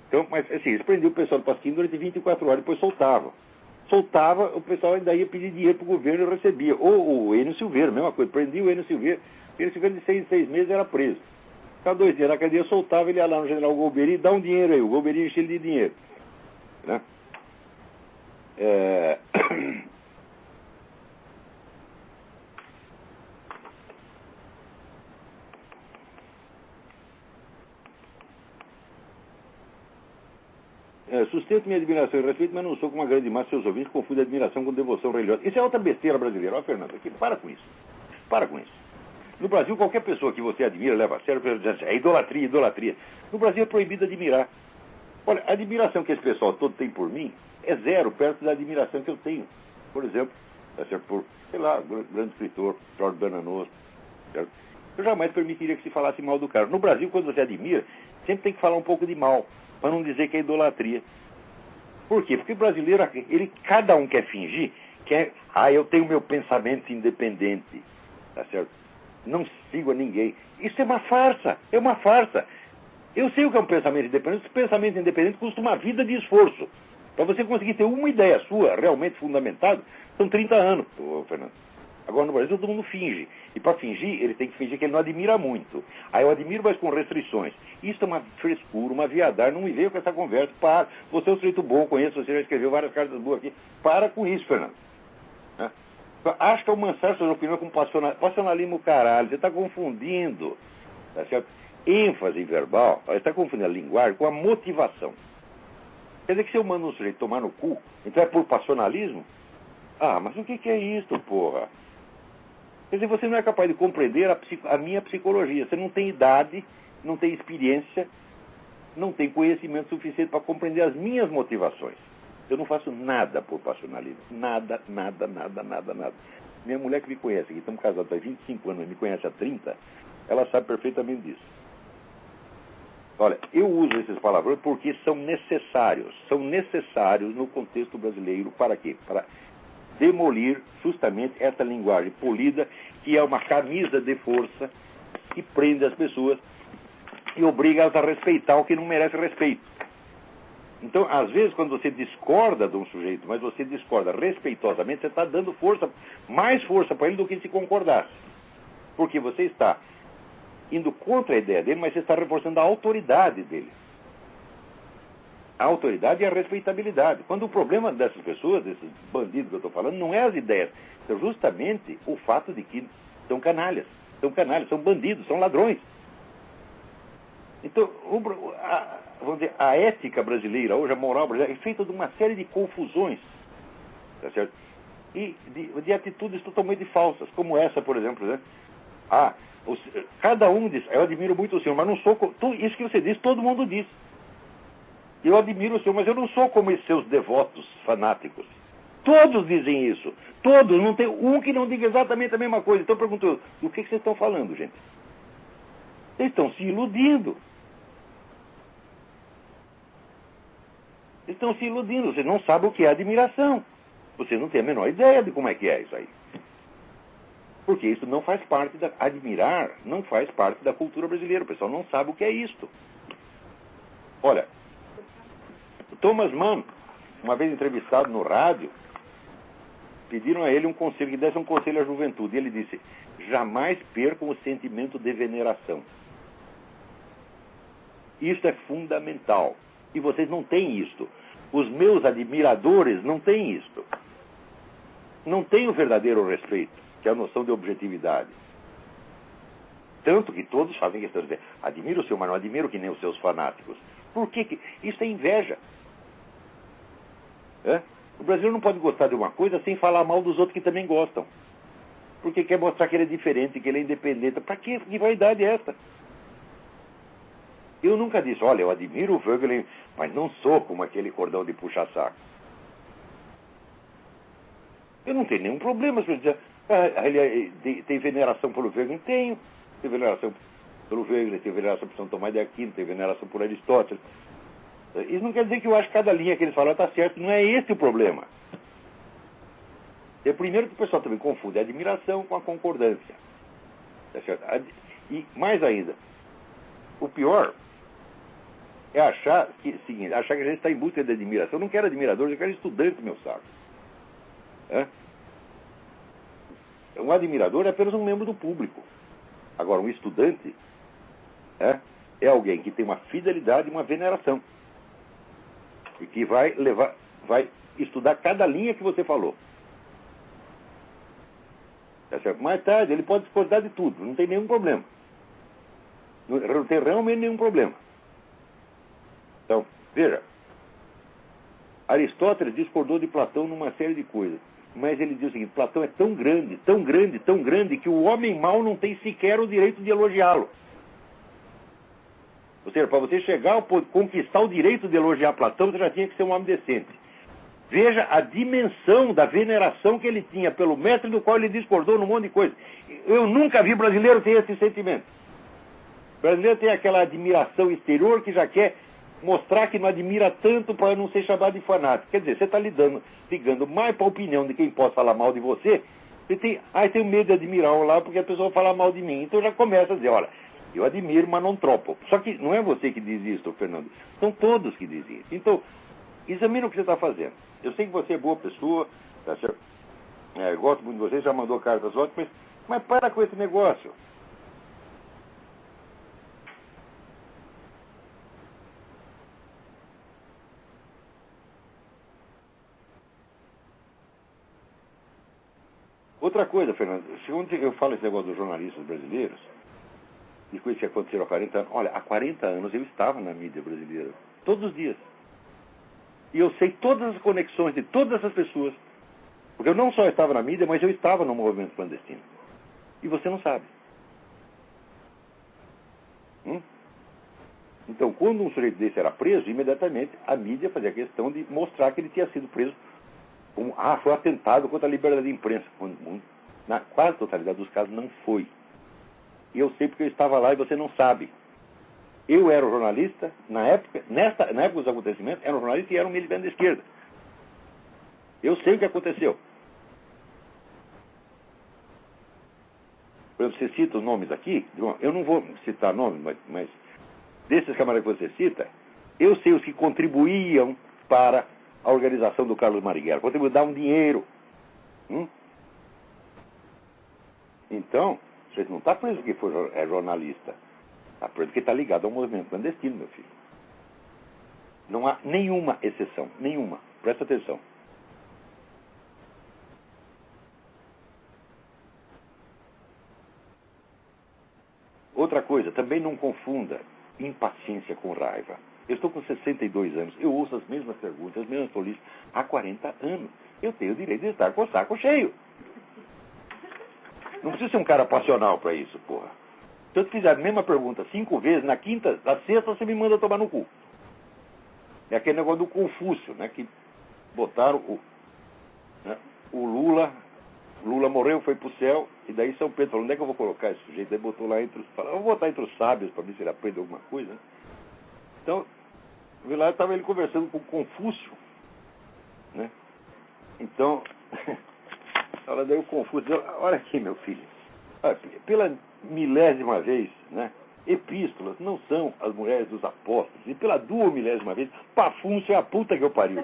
Então, mas assim, eles prendiam o pessoal do Pasquim durante 24 horas, depois soltavam. Soltava, o pessoal ainda ia pedir dinheiro para o governo e recebia. Ou o Enio Silveira, mesma coisa, prendia o Enio Silveira. O Enio Silveira de 6 meses era preso. Ficava 2 dias na cadeia, soltava, ele ia lá no general Golbery e dá um dinheiro aí. O Golbery enche ele de dinheiro. Né? Sustento minha admiração e respeito, mas não sou como uma grande massa de seus ouvintes que confunde admiração com devoção religiosa. Isso é outra besteira brasileira. Ó, Fernando, aqui, para com isso. Para com isso. No Brasil, qualquer pessoa que você admira, leva a sério, é idolatria, idolatria. No Brasil é proibido admirar. Olha, a admiração que esse pessoal todo tem por mim é zero perto da admiração que eu tenho. Por exemplo, por, sei lá, grande escritor, Jorge Bernanos. Certo? Eu jamais permitiria que se falasse mal do cara. No Brasil, quando você admira, sempre tem que falar um pouco de mal, para não dizer que é idolatria. Por quê? Porque o brasileiro, cada um quer fingir que eu tenho meu pensamento independente. Tá certo? Não sigo a ninguém. Isso é uma farsa. É uma farsa. Eu sei o que é um pensamento independente. Esse pensamento independente custa uma vida de esforço. Para você conseguir ter uma ideia sua realmente fundamentada, são 30 anos, Fernando. Agora no Brasil todo mundo finge. E para fingir, ele tem que fingir que ele não admira muito. Aí eu admiro, mas com restrições. Isso é uma frescura, uma viadagem. Não me veio com essa conversa. Para. Você é um sujeito bom, conheço, você já escreveu várias cartas boas aqui. Para com isso, Fernando. Né? Acho que é o mansar sua opinião com passionalismo, caralho. Você está confundindo. Tá certo? ênfase verbal, você está confundindo a linguagem com a motivação. Quer dizer que se eu mando um sujeito tomar no cu, então é por passionalismo? Ah, mas o que é isso, porra? Quer dizer, você não é capaz de compreender a minha psicologia. Você não tem idade, não tem experiência, não tem conhecimento suficiente para compreender as minhas motivações. Eu não faço nada por passionalismo. Nada, nada, nada, nada, nada. Minha mulher que me conhece, que estamos casados há 25 anos, me conhece há 30, ela sabe perfeitamente disso. Olha, eu uso esses palavrões porque são necessários. São necessários no contexto brasileiro. Para quê? Para demolir justamente essa linguagem polida, que é uma camisa de força que prende as pessoas e obriga elas a respeitar o que não merece respeito. Então, às vezes, quando você discorda de um sujeito, mas você discorda respeitosamente, você está dando força, mais força para ele do que se concordasse. Porque você está indo contra a ideia dele, mas você está reforçando a autoridade dele. A autoridade e a respeitabilidade. Quando o problema dessas pessoas, desses bandidos que eu estou falando, não é as ideias, é justamente o fato de que são canalhas, são bandidos, são ladrões. Então, vamos dizer, a ética brasileira, hoje a moral brasileira, é feita de uma série de confusões, tá certo? E de atitudes totalmente falsas, como essa, por exemplo, né? Cada um diz, eu admiro muito o senhor, mas não sou isso que você diz, todo mundo diz. Eu admiro o senhor, mas eu não sou como esses seus devotos fanáticos. Todos dizem isso. Todos, não tem um que não diga exatamente a mesma coisa. Então eu pergunto, do que vocês estão falando, gente? Vocês estão se iludindo. Estão se iludindo. Vocês não sabem o que é admiração. Vocês não têm a menor ideia de como é que é isso aí. Porque isso não faz parte admirar não faz parte da cultura brasileira. O pessoal não sabe o que é isto. Olha, Thomas Mann, uma vez entrevistado no rádio, pediram a ele um conselho, que desse um conselho à juventude. E ele disse, jamais percam o sentimento de veneração. Isso é fundamental. E vocês não têm isto. Os meus admiradores não têm isto. Não têm o verdadeiro respeito, que é a noção de objetividade. tanto que todos fazem questão de dizer, admiro o seu, mas não admiro que nem os seus fanáticos. Por que? Isso é inveja. O brasileiro não pode gostar de uma coisa sem falar mal dos outros que também gostam. Porque quer mostrar que ele é diferente, que ele é independente. Para que vaidade é essa? Eu nunca disse, olha, eu admiro o Voegelin, mas não sou como aquele cordão de puxa-saco. Eu não tenho nenhum problema se eu dizer, ele tem veneração pelo Voegelin? Tenho. Tem veneração pelo Voegelin, tem veneração por São Tomás de Aquino, tem veneração por Aristóteles. Isso não quer dizer que eu acho que cada linha que eles falam está certo. Não é esse o problema. É primeiro que o pessoal também confunde a admiração com a concordância. Tá certo? E mais ainda, o pior é achar que a gente está em busca de admiração. Eu não quero admiradores, eu quero estudantes, meu saco. Um admirador é apenas um membro do público. Agora, um estudante é alguém que tem uma fidelidade e uma veneração. E que vai estudar cada linha que você falou. Tá certo? Mais tarde, ele pode discordar de tudo, não tem nenhum problema. Não tem realmente nenhum problema. Então, veja, Aristóteles discordou de Platão numa série de coisas. Mas ele diz o seguinte, Platão é tão grande, tão grande, tão grande, que o homem mau não tem sequer o direito de elogiá-lo. Ou seja, para você chegar a conquistar o direito de elogiar Platão, você já tinha que ser um homem decente. Veja a dimensão da veneração que ele tinha pelo mestre do qual ele discordou num monte de coisa. Eu nunca vi brasileiro ter esse sentimento. O brasileiro tem aquela admiração exterior que já quer mostrar que não admira tanto para não ser chamado de fanático. Quer dizer, você está ligando mais para a opinião de quem possa falar mal de você. Você tem, tenho medo de admirar lá porque a pessoa fala mal de mim. Então já começa a dizer, olha, eu admiro, mas não tropo. Só que não é você que diz isso, Fernando. São todos que dizem isso. Então, examina o que você está fazendo. Eu sei que você é boa pessoa, tá certo? Eu gosto muito de você, já mandou cartas ótimas, mas para com esse negócio. Outra coisa, Fernando, segundo eu falo esse negócio dos jornalistas brasileiros, de coisas que aconteceram há 40 anos. Olha, há 40 anos eu estava na mídia brasileira, todos os dias. E eu sei todas as conexões de todas essas pessoas. Porque eu não só estava na mídia, mas eu estava no movimento clandestino. E você não sabe. Então, quando um sujeito desse era preso, imediatamente a mídia fazia questão de mostrar que ele tinha sido preso como, foi atentado contra a liberdade de imprensa. Na quase totalidade dos casos não foi. E eu sei porque eu estava lá e você não sabe. Eu era um jornalista, na época dos acontecimentos, era um jornalista e era um militante de esquerda. Eu sei o que aconteceu. Por exemplo, você cita os nomes aqui, eu não vou citar nomes, mas desses camaradas que você cita, eu sei os que contribuíam para a organização do Carlos Marighella, contribuíam, davam dinheiro. Então, você não está preso porque é jornalista. Está preso porque está ligado ao movimento clandestino, meu filho. Não há nenhuma exceção, nenhuma. Presta atenção. Outra coisa, também não confunda impaciência com raiva. Eu estou com 62 anos, eu ouço as mesmas perguntas, as mesmas tolices há 40 anos. Eu tenho o direito de estar com o saco cheio. Não precisa ser um cara passional para isso, porra. Se eu te fizer a mesma pergunta 5 vezes, na quinta, na sexta você me manda tomar no cu. É aquele negócio do Confúcio, né? Que botaram o Lula morreu, foi pro céu, e daí São Pedro falou, onde é que eu vou colocar esse sujeito? Daí botou lá falou, eu vou botar entre os sábios para ver se ele aprende alguma coisa. Então, lá estava ele conversando com Confúcio, né? Então, daí o Confúcio, olha aqui, meu filho, pela milésima vez, né? Epístolas não são as mulheres dos apóstolos, e pela 2.000ª vez, Pafúncio é a puta que eu pariu.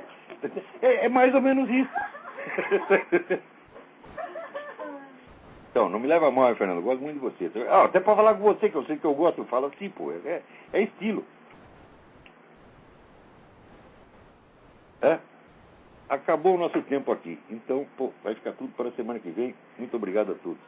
É mais ou menos isso. Então, não me leva a mal, Fernando, eu gosto muito de você. Até para falar com você, que eu sei que eu gosto, eu falo assim, pô, é estilo. Acabou o nosso tempo aqui. Então, vai ficar tudo para a semana que vem. Muito obrigado a todos.